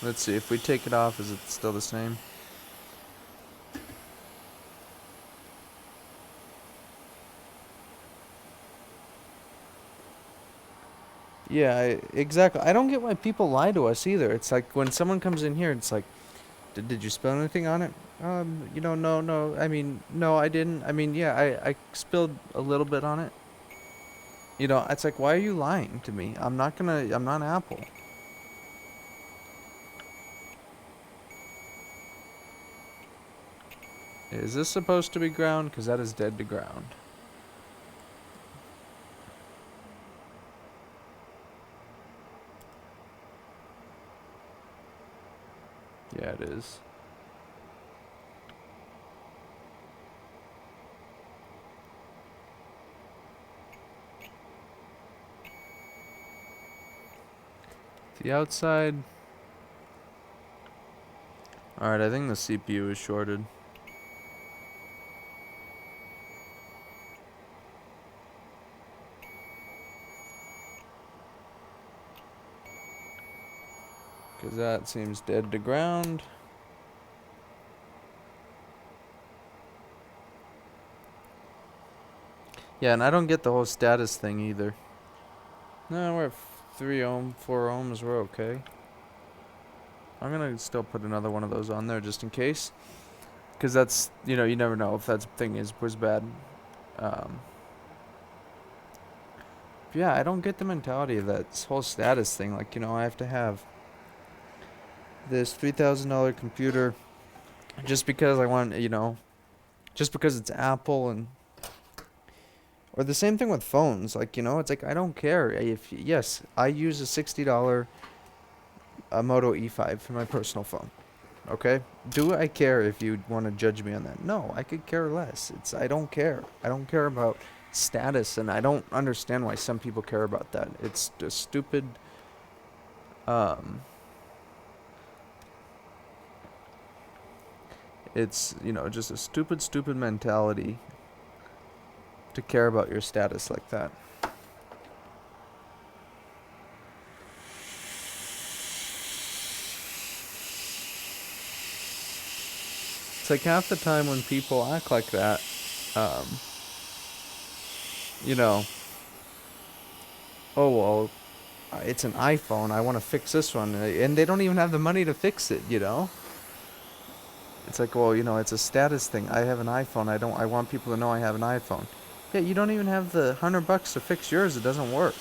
Let's see, if we take it off, is it still the same? Yeah, exactly. I don't get why people lie to us either. It's like when someone comes in here, it's like, did you spill anything on it? No. I mean, no, I didn't. I mean, yeah, I spilled a little bit on it. You know, it's like, why are you lying to me? I'm not Apple. Is this supposed to be ground? Because that is dead to ground. Yeah, it is. The outside. Alright, I think the CPU is shorted. Because that seems dead to ground. Yeah, and I don't get the whole status thing either. No, we're at 3 ohm, 4 ohms, we're okay. I'm gonna still put another one of those on there just in case. Because that's, you never know if that thing was bad. Yeah, I don't get the mentality of that whole status thing. Like, I have to have this $3,000 computer just because I want, just because it's Apple and... Or the same thing with phones. Like, it's like, I don't care. Yes, I use a $60 Moto E5 for my personal phone. Okay? Do I care if you want to judge me on that? No, I could care less. I don't care. I don't care about status, and I don't understand why some people care about that. It's a stupid, it's, just a stupid mentality to care about your status like that. It's like half the time when people act like that, oh, well, it's an iPhone, I want to fix this one, and they don't even have the money to fix it, It's like, well, it's a status thing. I have an iPhone, I want people to know I have an iPhone. Yeah, you don't even have the $100 to fix yours, it doesn't work,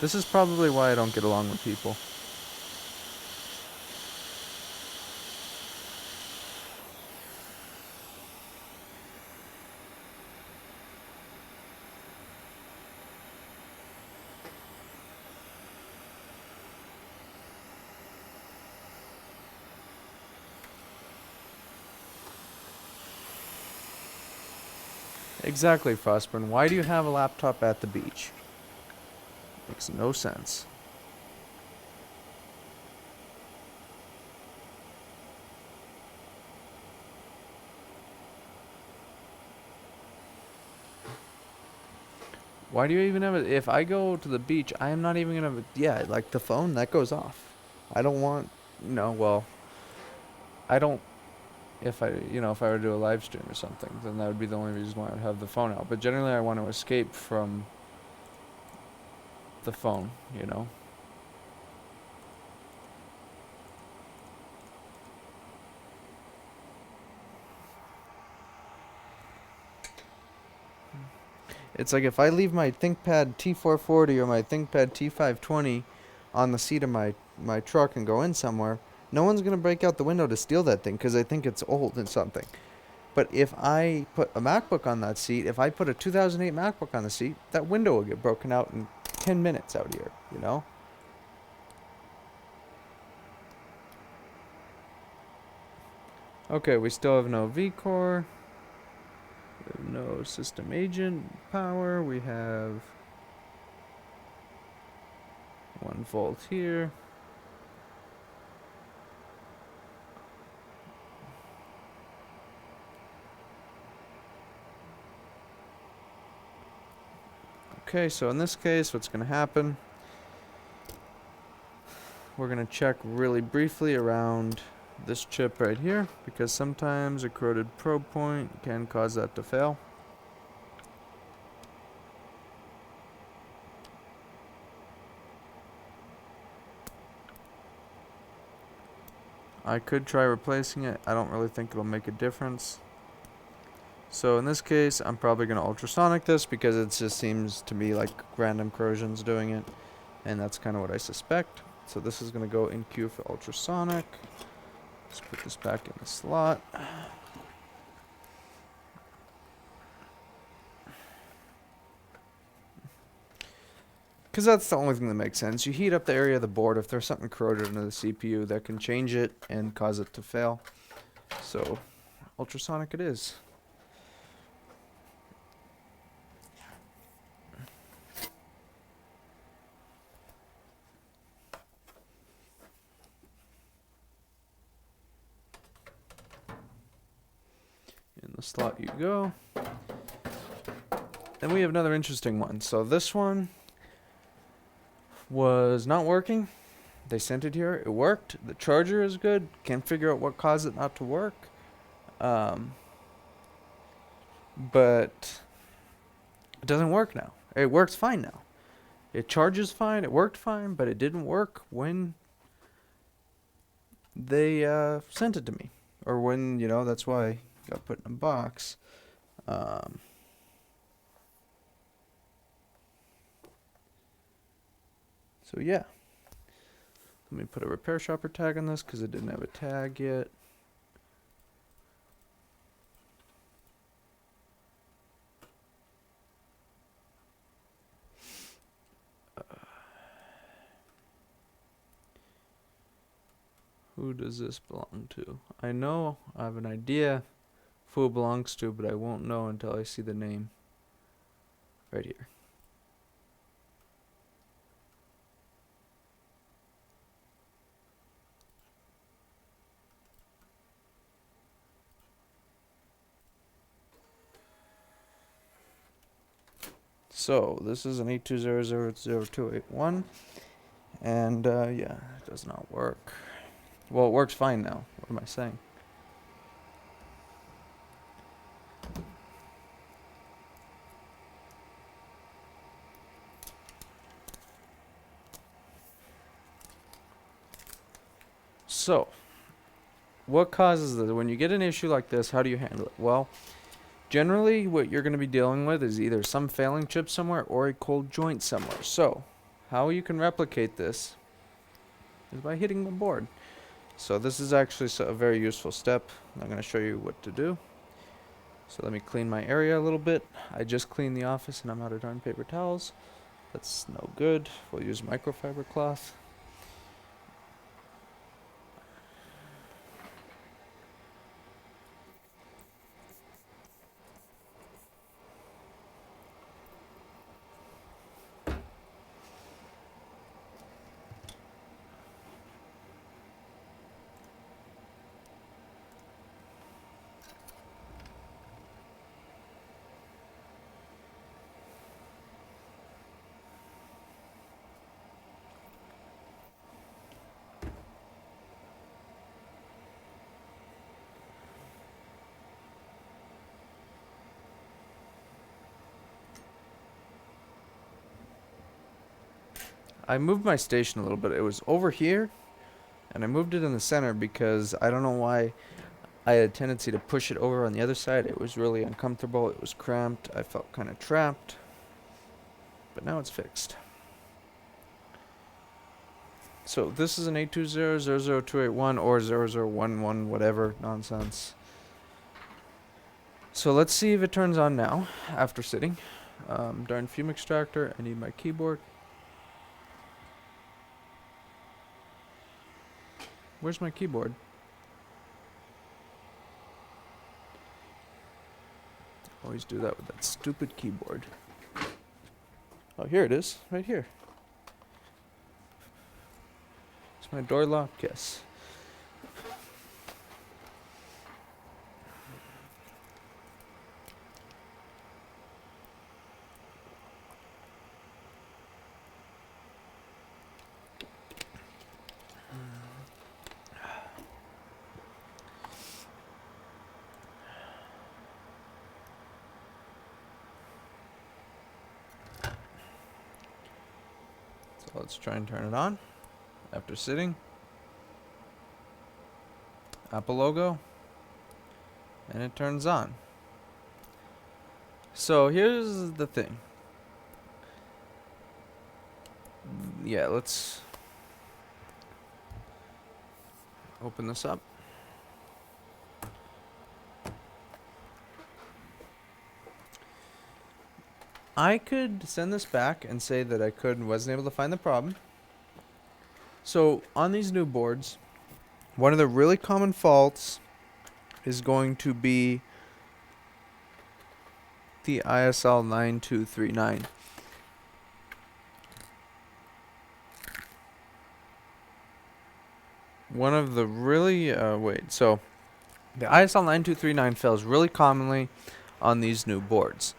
This is probably why I don't get along with people. Exactly, Frostburn. Why do you have a laptop at the beach? Makes no sense. Why do you even have it? If I go to the beach, I am not even gonna. Yeah, like the phone, that goes off. I don't want. Well, I don't. If if I were to do a live stream or something, then that would be the only reason why I would have the phone out. But generally, I want to escape from the phone. It's like if I leave my ThinkPad T440 or my ThinkPad T520 on the seat of my truck and go in somewhere, no one's going to break out the window to steal that thing because they think it's old and something. But if I put a MacBook on that seat, if I put a 2008 MacBook on the seat, that window will get broken out in 10 minutes out here. Okay, we still have no vCore. We have no system agent power. We have 1 volt here. Okay, so in this case, what's going to happen, we're going to check really briefly around this chip right here, because sometimes a corroded probe point can cause that to fail. I could try replacing it. I don't really think it'll make a difference. So in this case, I'm probably going to ultrasonic this because it just seems to be like random corrosion's doing it. And that's kind of what I suspect. So this is going to go in queue for ultrasonic. Let's put this back in the slot. Because that's the only thing that makes sense. You heat up the area of the board. If there's something corroded under the CPU, that can change it and cause it to fail. So ultrasonic it is. In the slot you go. Then we have another interesting one. So this one was not working. They sent it here. It worked. The charger is good. Can't figure out what caused it not to work. But it doesn't work now. It works fine now. It charges fine. It worked fine, but it didn't work when they sent it to me. Or when, that's why it got put in a box. So yeah. Let me put a repair shopper tag on this because it didn't have a tag yet. Who does this belong to? I know I have an idea who it belongs to, but I won't know until I see the name right here. So this is an 82000281, and yeah, it does not work. Well, it works fine now. What am I saying? So, what causes this? When you get an issue like this, how do you handle it? Well, generally what you're going to be dealing with is either some failing chip somewhere or a cold joint somewhere. So, how you can replicate this is by hitting the board. So this is actually a very useful step. I'm going to show you what to do. So let me clean my area a little bit. I just cleaned the office and I'm out of darn paper towels. That's no good. We'll use microfiber cloth. I moved my station a little bit. It was over here, and I moved it in the center because I don't know why I had a tendency to push it over on the other side. It was really uncomfortable. It was cramped. I felt kind of trapped. But now it's fixed. So this is an 820-00281 or 0011 whatever nonsense. So let's see if it turns on now after sitting. Darn fume extractor. I need my keyboard. Where's my keyboard? Always do that with that stupid keyboard. Oh, here it is, right here. Is my door locked? Yes. So let's try and turn it on. After sitting. Apple logo. And it turns on. So here's the thing. Yeah, let's open this up. I could send this back and say that I wasn't able to find the problem. So on these new boards, one of the really common faults is going to be the ISL 9239. One of the really, so the ISL 9239 fails really commonly on these new boards.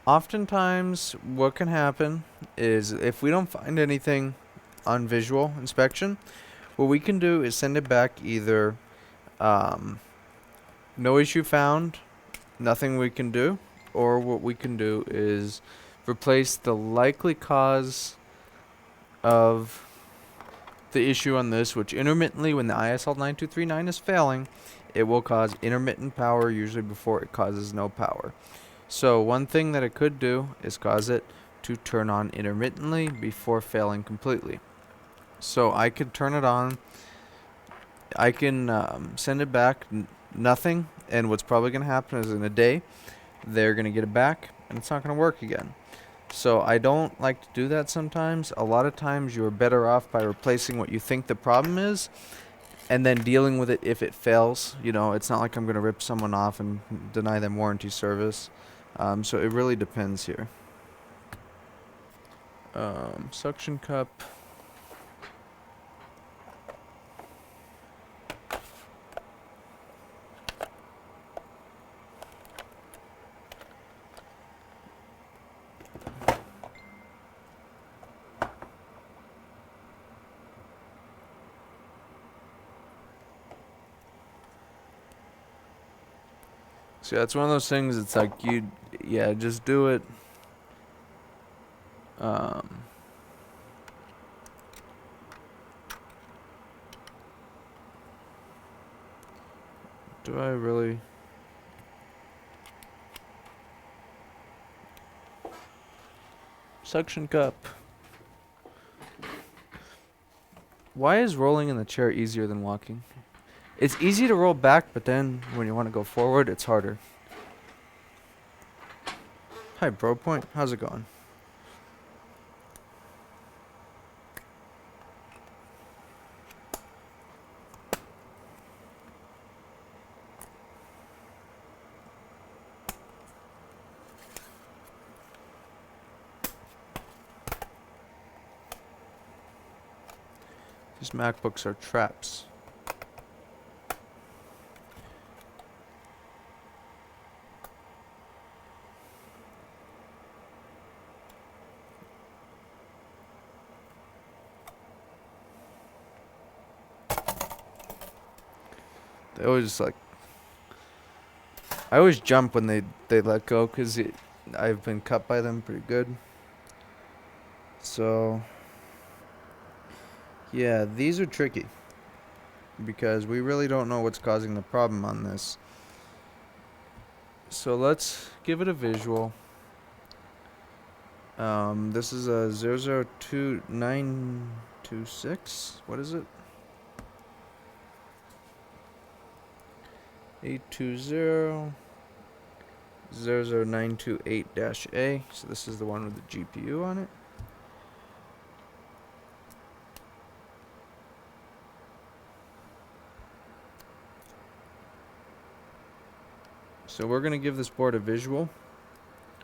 Oftentimes, what can happen is if we don't find anything on visual inspection, what we can do is send it back either no issue found, nothing we can do, or what we can do is replace the likely cause of the issue on this, which intermittently when the ISL 9239 is failing, it will cause intermittent power usually before it causes no power. So one thing that it could do is cause it to turn on intermittently before failing completely. So I could turn it on. I can send it back, nothing, and what's probably going to happen is in a day, they're going to get it back, and it's not going to work again. So I don't like to do that sometimes. A lot of times you're better off by replacing what you think the problem is, and then dealing with it if it fails. You know, it's not like I'm going to rip someone off and deny them warranty service. So it really depends here. Suction cup. So yeah, it's one of those things. It's like just do it. Do I really? Suction cup. Why is rolling in the chair easier than walking? It's easy to roll back, but then when you want to go forward, it's harder. Hi, Bro Point. How's it going? These MacBooks are traps. They always like. I always jump when they let go because I've been cut by them pretty good. So yeah, these are tricky because we really don't know what's causing the problem on this. So let's give it a visual. This is a 002926. What is it? 820-00928-A. So this is the one with the GPU on it. So we're going to give this board a visual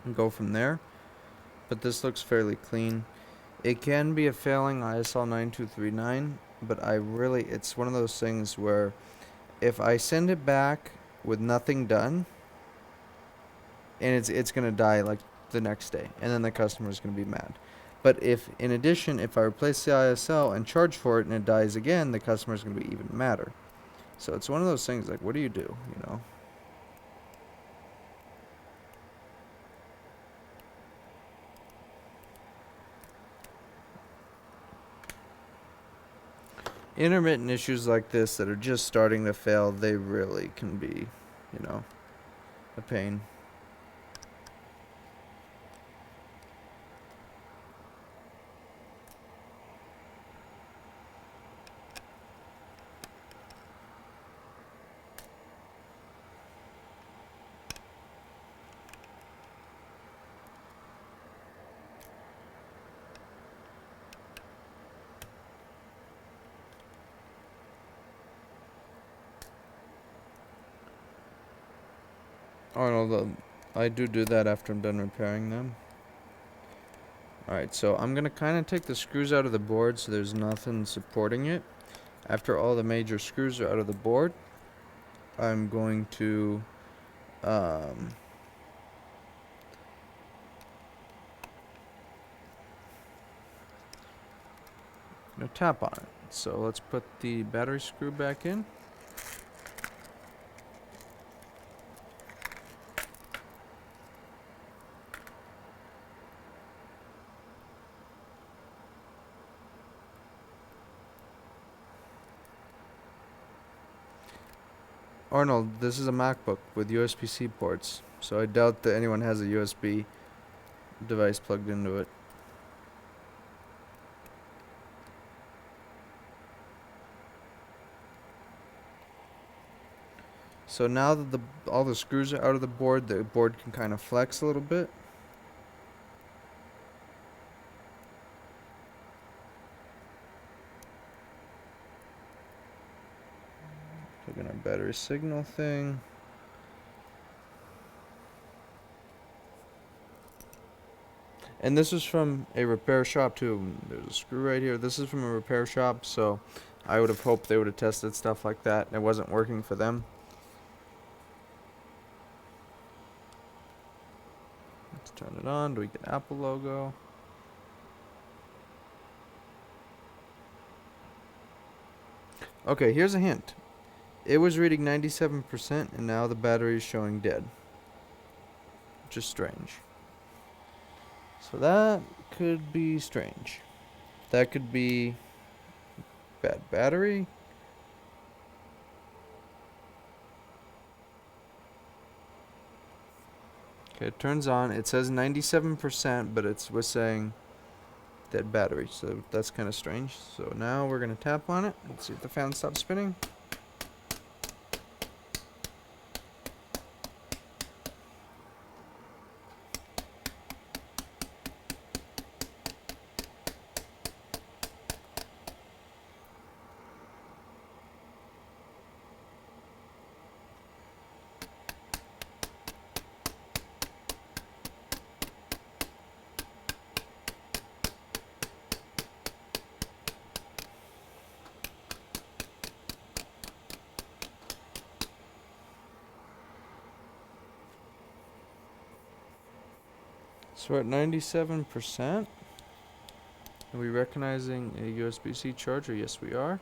and go from there. But this looks fairly clean. It can be a failing ISL 9239, but it's one of those things where if I send it back with nothing done, and it's going to die like the next day, and then the customer is going to be mad. But if, in addition, if I replace the ISL and charge for it and it dies again, the customer is going to be even madder. So it's one of those things like, what do? You know? Intermittent issues like this that are just starting to fail, they really can be, a pain. Arnold, I do that after I'm done repairing them. Alright, so I'm going to kind of take the screws out of the board so there's nothing supporting it. After all the major screws are out of the board, I'm going to tap on it. So let's put the battery screw back in. Arnold, this is a MacBook with USB-C ports, so I doubt that anyone has a USB device plugged into it. So now that all the screws are out of the board can kind of flex a little bit. Plug in our battery signal thing. And this is from a repair shop too. There's a screw right here. This is from a repair shop, so I would have hoped they would have tested stuff like that and it wasn't working for them. Let's turn it on. Do we get Apple logo? Okay, here's a hint. It was reading 97% and now the battery is showing dead. Which is strange. So that could be strange. That could be bad battery. Okay, it turns on. It says 97%, but we're saying dead battery, so that's kind of strange. So now we're going to tap on it and see if the fan stops spinning. So we're at 97%. Are we recognizing a USB-C charger? Yes, we are.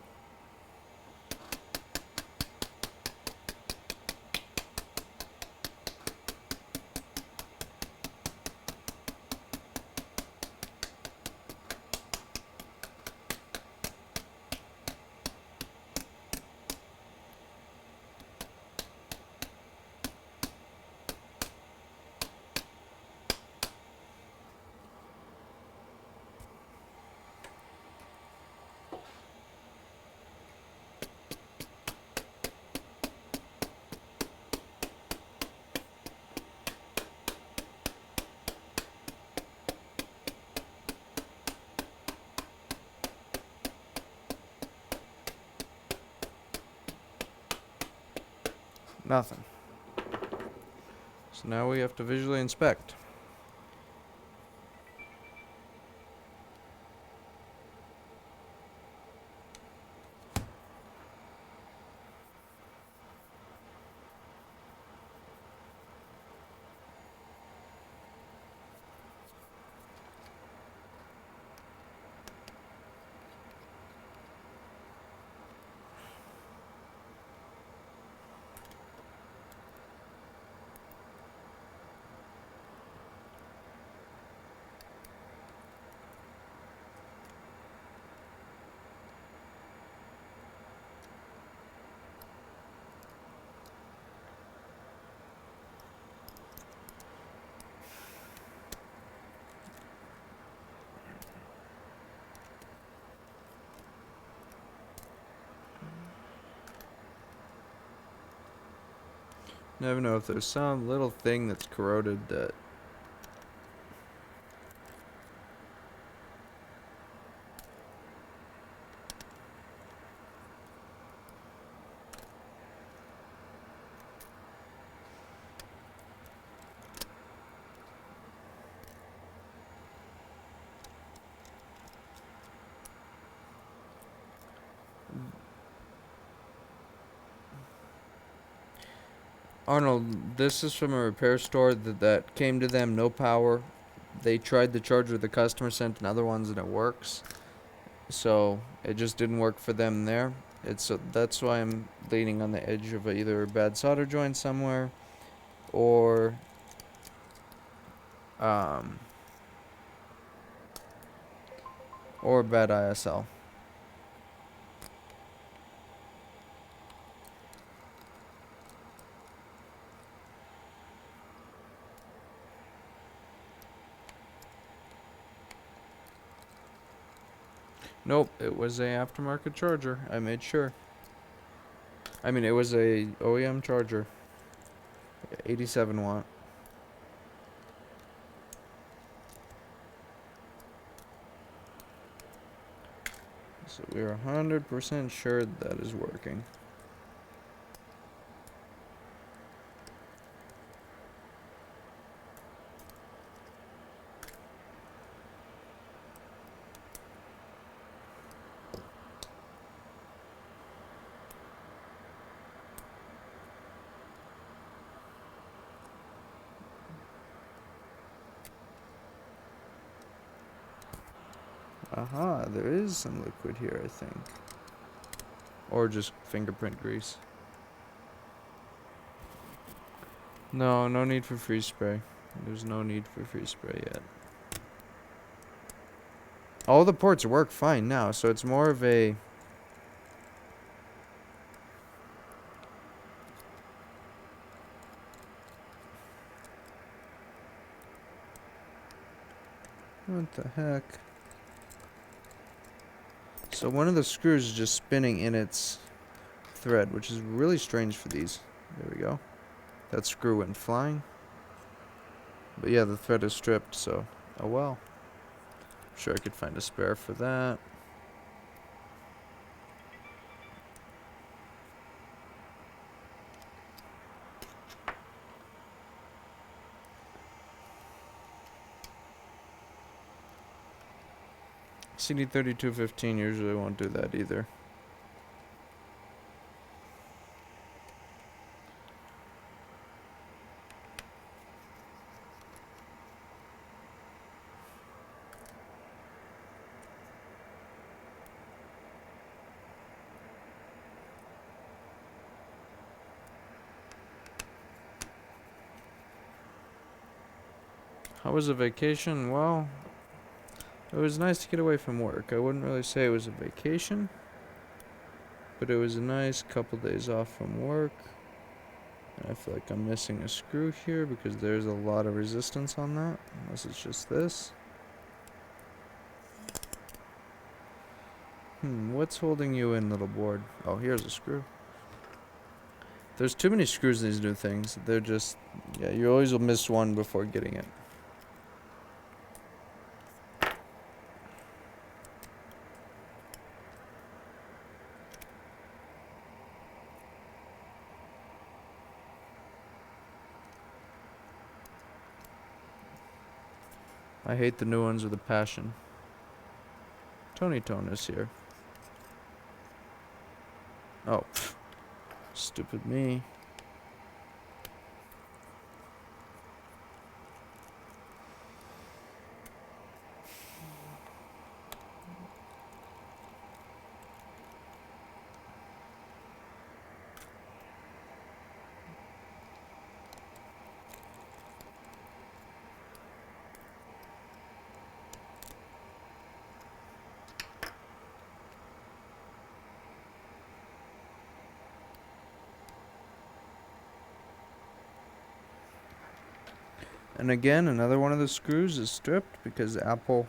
Nothing. So now we have to visually inspect. Never know if there's some little thing that's corroded that. Arnold, this is from a repair store that came to them, no power. They tried the charger the customer sent in other ones and it works. So it just didn't work for them there. That's why I'm leaning on the edge of either a bad solder joint somewhere or um or bad ISL. Nope, it was a aftermarket charger. I made sure. I mean, it was a OEM charger. 87 watt. So we're 100% sure that is working. Aha, there is some liquid here, I think. Or just fingerprint grease. No, no need for freeze spray. There's no need for freeze spray yet. All the ports work fine now, so it's more of a... What the heck? So one of the screws is just spinning in its thread, which is really strange for these. There we go. That screw went flying. But yeah, the thread is stripped, so oh well. I'm sure I could find a spare for that. CD3215 usually won't do that either. How was the vacation? Well, it was nice to get away from work. I wouldn't really say it was a vacation, but it was a nice couple days off from work. And I feel like I'm missing a screw here because there's a lot of resistance on that, unless it's just this. What's holding you in, little board? Oh, here's a screw. There's too many screws in these new things. They're just, yeah, you always will miss one before getting it. I hate the new ones with a passion. Tony Tone is here. Oh, pff, stupid me. And again, another one of the screws is stripped because Apple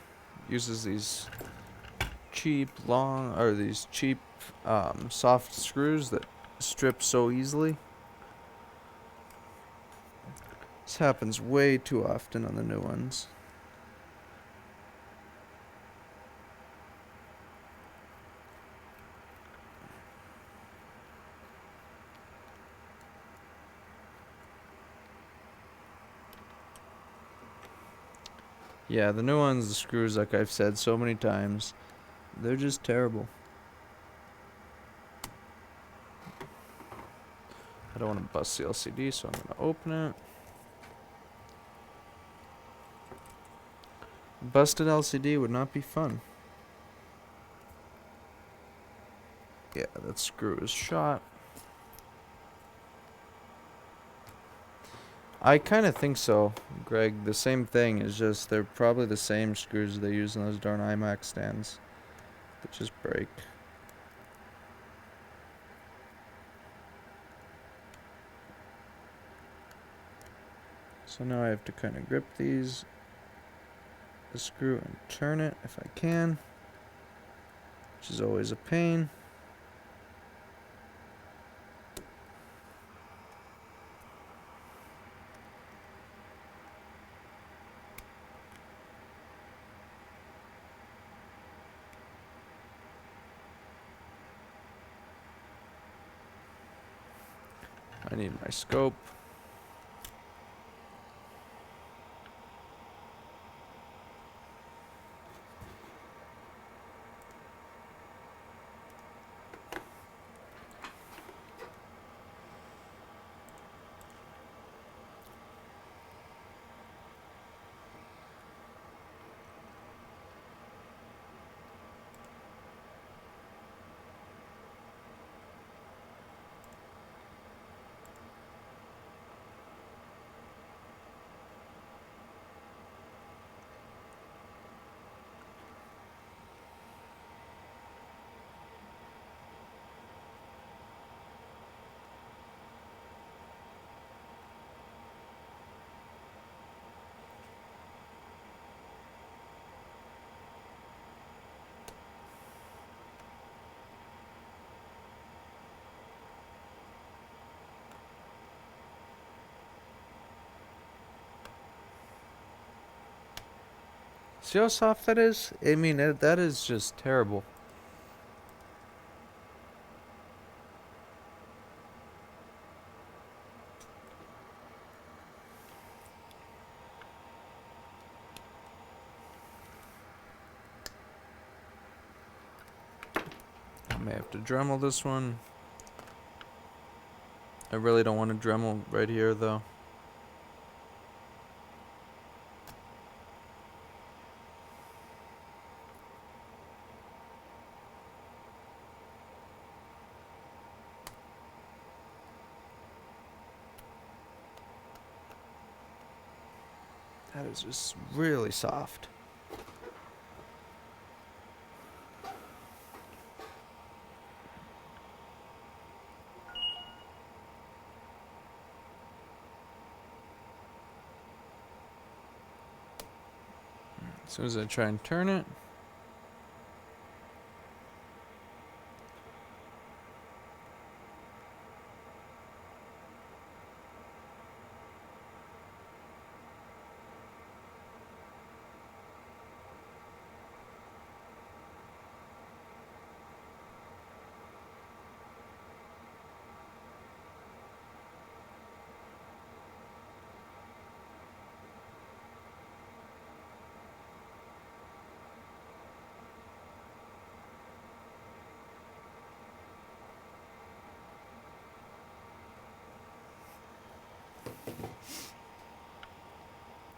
uses these cheap soft screws that strip so easily. This happens way too often on the new ones. Yeah, the new ones, the screws, like I've said so many times, they're just terrible. I don't want to bust the LCD, so I'm going to open it. Busted LCD would not be fun. Yeah, that screw is shot. I kind of think so, Greg. The same thing is just they're probably the same screws they use in those darn iMac stands that just break. So now I have to kind of grip the screw and turn it if I can, which is always a pain. I need my scope. See how soft that is? I mean, that is just terrible. I may have to Dremel this one. I really don't want to Dremel right here, though. That is just really soft. As soon as I try and turn it.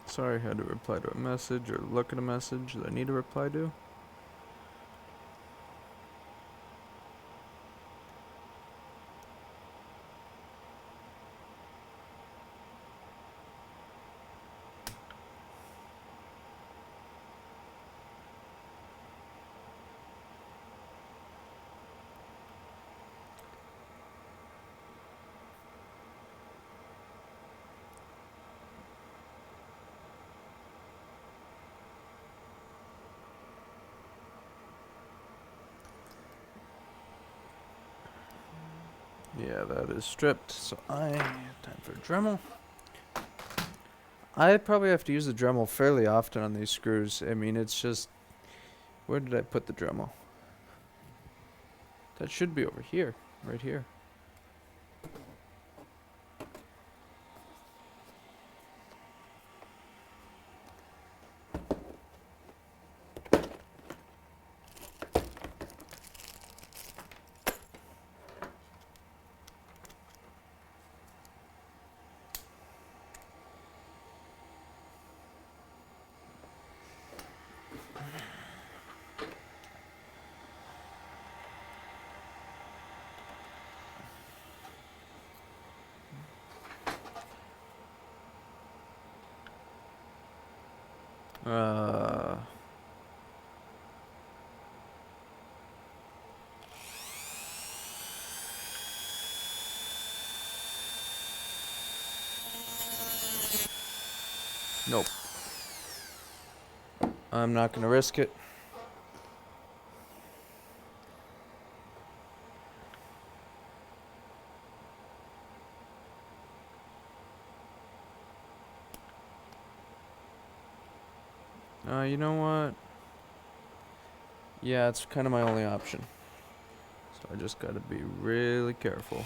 Sorry, I had to reply to a message or look at a message that I need to reply to. Yeah, that is stripped, so time for Dremel. I probably have to use the Dremel fairly often on these screws. I mean, it's just... Where did I put the Dremel? That should be over here. Right here. Uh... Nope. I'm not gonna risk it. You know what? Yeah, it's kind of my only option. So I just gotta be really careful.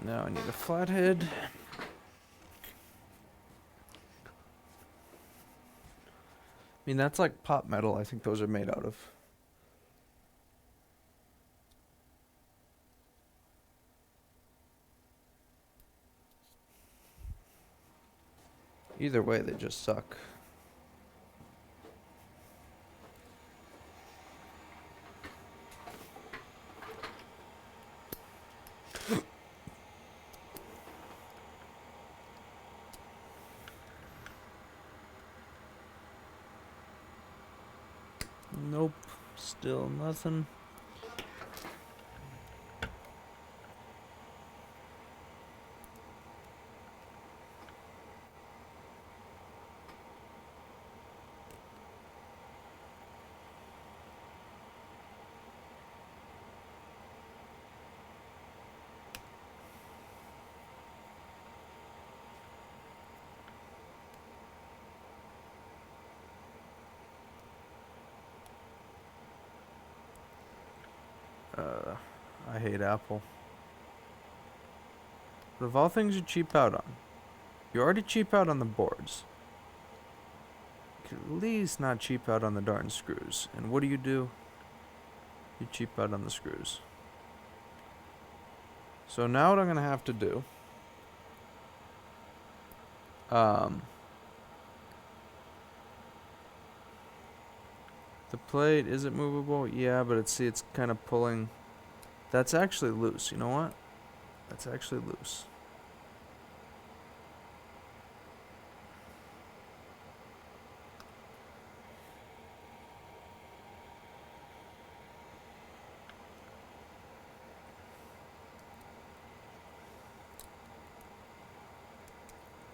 Now I need a flathead. I mean, that's like pop metal. I think those are made out of. Either way, they just suck. Nope, still nothing. I hate Apple. But of all things you cheap out on, you already cheap out on the boards. You could at least not cheap out on the darn screws. And what do? You cheap out on the screws. So now what I'm going to have to do, the plate, is it movable? Yeah, but it's kind of pulling. That's actually loose. You know what? That's actually loose.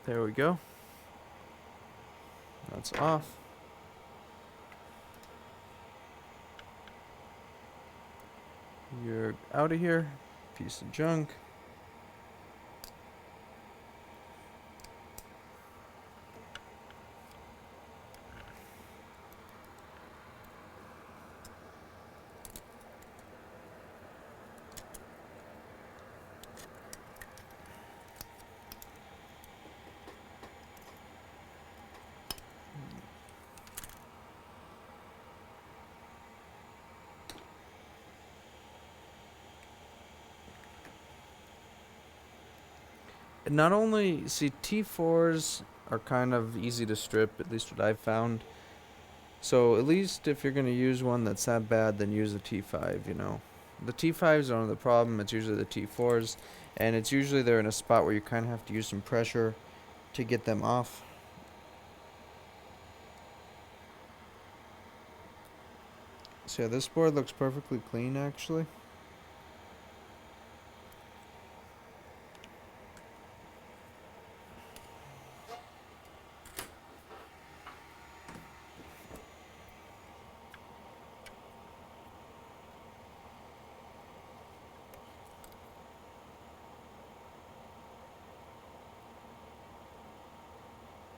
There we go. That's off. You're out of here, piece of junk. Not only, see, T4s are kind of easy to strip, at least what I've found. So at least if you're going to use one that's that bad, then use a T5, you know. The T5s aren't the problem, it's usually the T4s. And it's usually they're in a spot where you kind of have to use some pressure to get them off. So yeah, this board looks perfectly clean actually.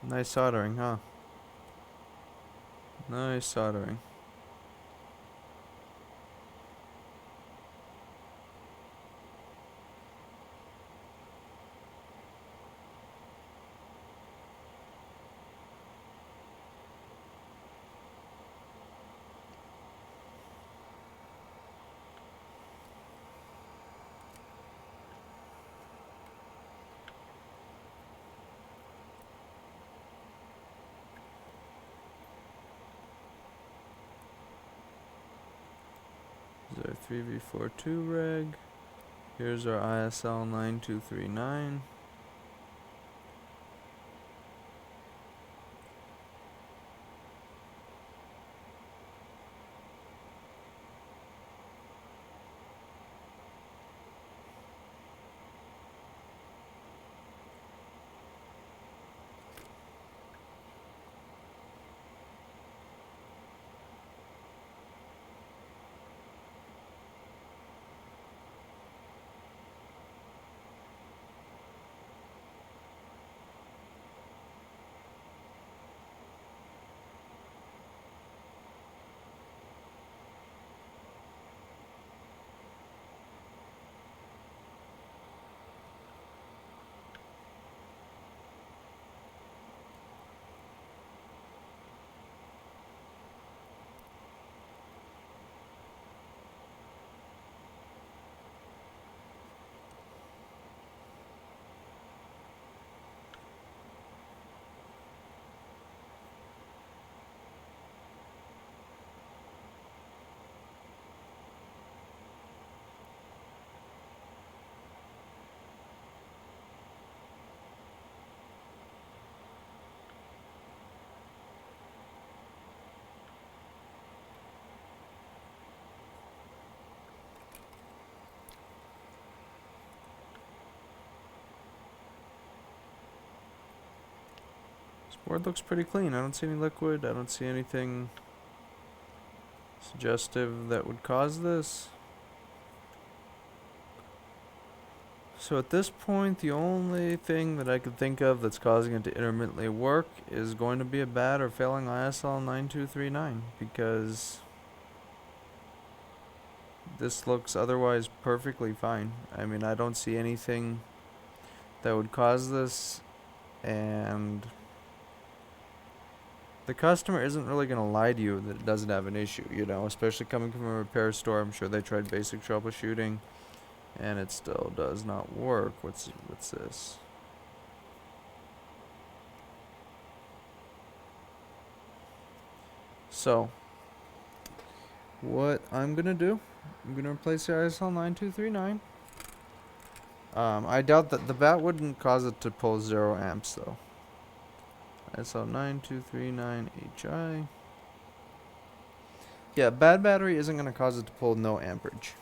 Nice soldering, huh? Nice soldering. This is our 3v42 reg. Here's our ISL 9239. This board looks pretty clean. I don't see any liquid. I don't see anything suggestive that would cause this. So at this point, the only thing that I could think of that's causing it to intermittently work is going to be a bad or failing ISL 9239, because this looks otherwise perfectly fine. I mean, I don't see anything that would cause this, and the customer isn't really going to lie to you that it doesn't have an issue, you know, especially coming from a repair store. I'm sure they tried basic troubleshooting and it still does not work. What's this? So, what I'm going to do, I'm going to replace the ISL 9239. I doubt that the bat wouldn't cause it to pull 0 amps though. ISL 9239HI. Yeah, bad battery isn't going to cause it to pull no amperage.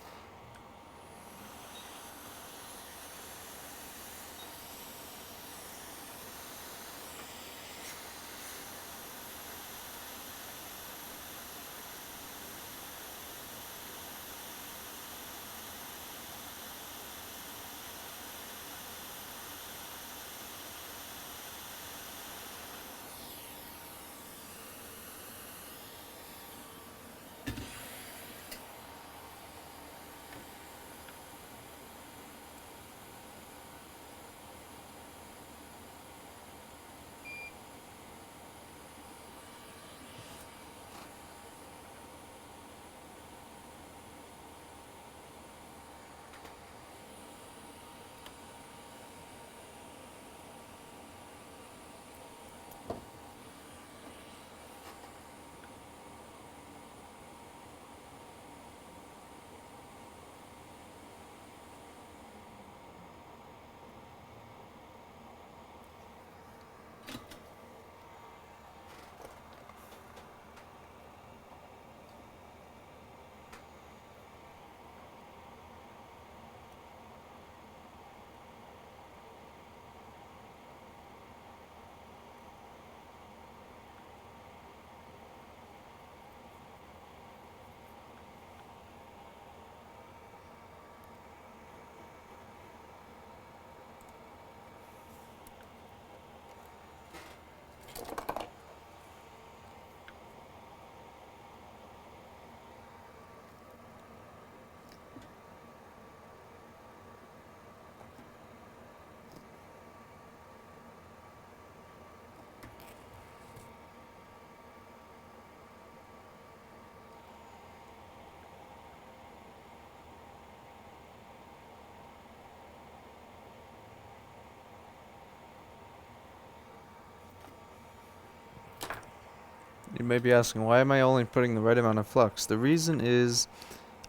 You may be asking, why am I only putting the right amount of flux? The reason is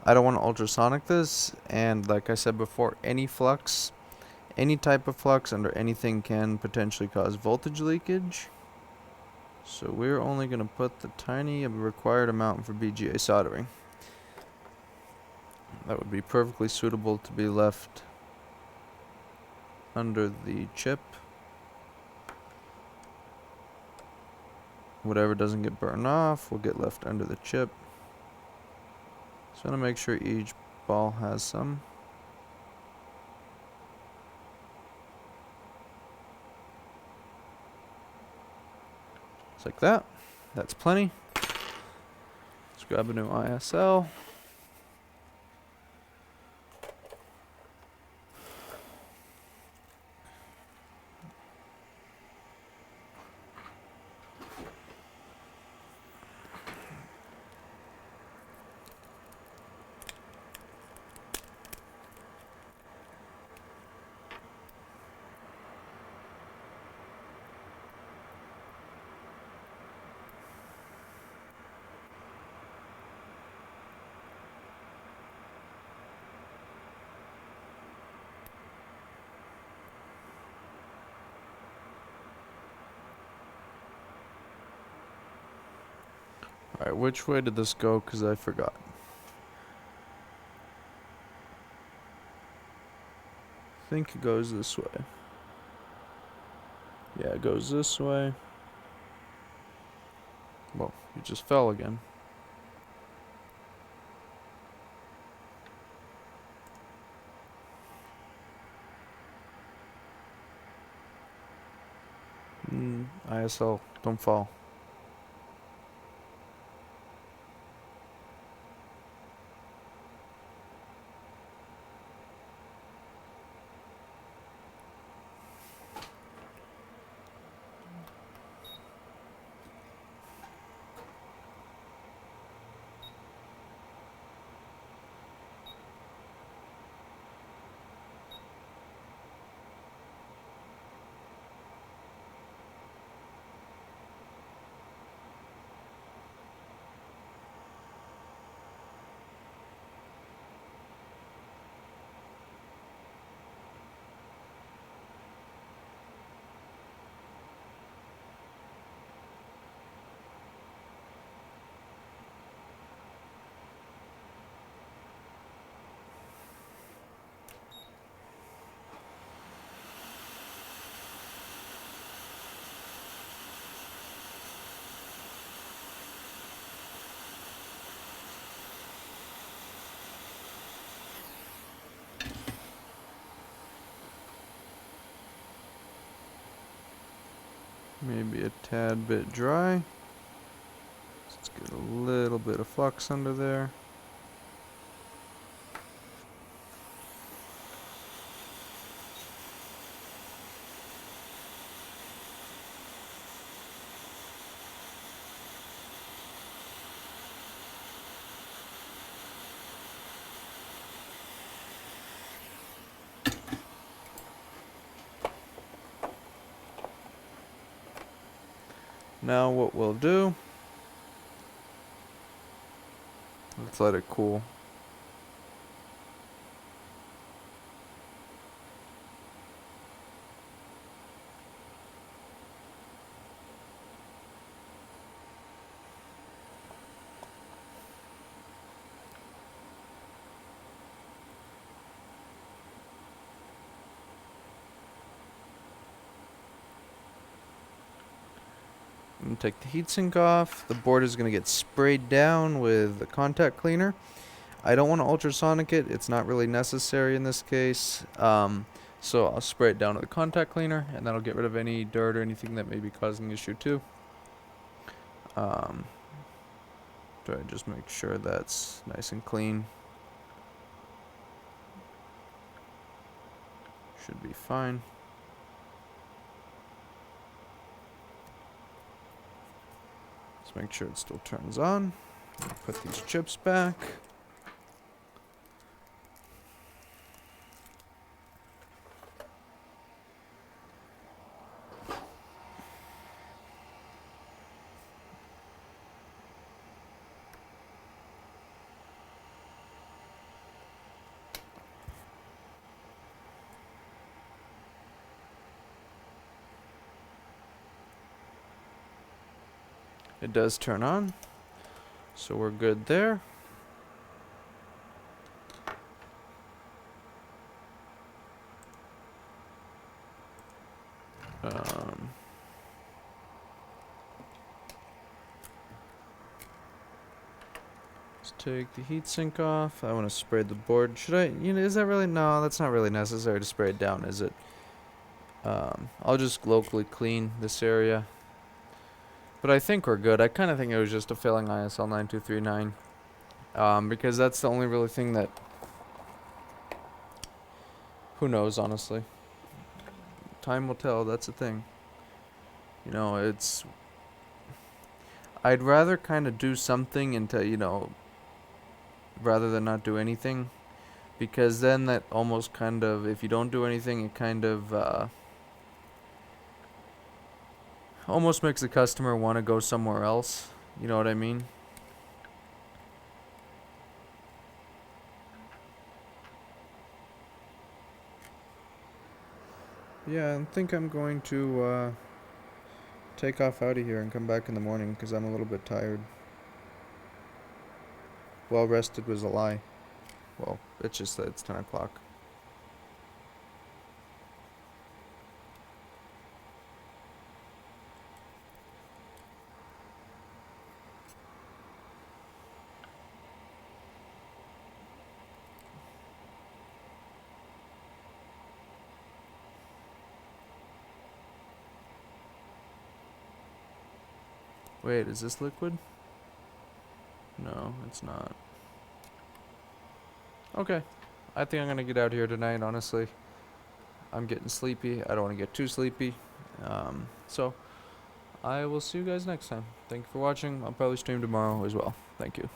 I don't want to ultrasonic this, and like I said before, any flux, any type of flux under anything can potentially cause voltage leakage. So we're only going to put the tiny required amount for BGA soldering. That would be perfectly suitable to be left under the chip. Whatever doesn't get burned off will get left under the chip. So I'm going to make sure each ball has some. Just like that. That's plenty. Let's grab a new ISL. Alright, which way did this go? Because I forgot. I think it goes this way. Yeah, it goes this way. Well, you just fell again. ISL, don't fall. Maybe a tad bit dry. Let's get a little bit of flux under there. Now what we'll do, let's let it cool. I'm gonna take the heatsink off. The board is gonna get sprayed down with the contact cleaner. I don't want to ultrasonic it. It's not really necessary in this case. So I'll spray it down with the contact cleaner, and that'll get rid of any dirt or anything that may be causing the issue too. Try to just make sure that's nice and clean. Should be fine. Let's make sure it still turns on. Put these chips back. It does turn on, so we're good there. Let's take the heatsink off. I want to spray the board. Should I? Is that really? No, that's not really necessary to spray it down, is it? I'll just locally clean this area. But I think we're good. I kind of think it was just a failing ISL 9239. Because that's the only really thing that... Who knows, honestly. Time will tell, that's the thing. It's... I'd rather kind of do something until, rather than not do anything. Because then that almost kind of... If you don't do anything, it kind of... almost makes the customer want to go somewhere else. You know what I mean? Yeah, I think I'm going to take off out of here and come back in the morning because I'm a little bit tired. Well rested was a lie. Well, it's just that it's 10 o'clock. Wait, is this liquid? No, it's not. Okay. I think I'm gonna get out here tonight, honestly. I'm getting sleepy. I don't want to get too sleepy. So, I will see you guys next time. Thank you for watching. I'll probably stream tomorrow as well. Thank you.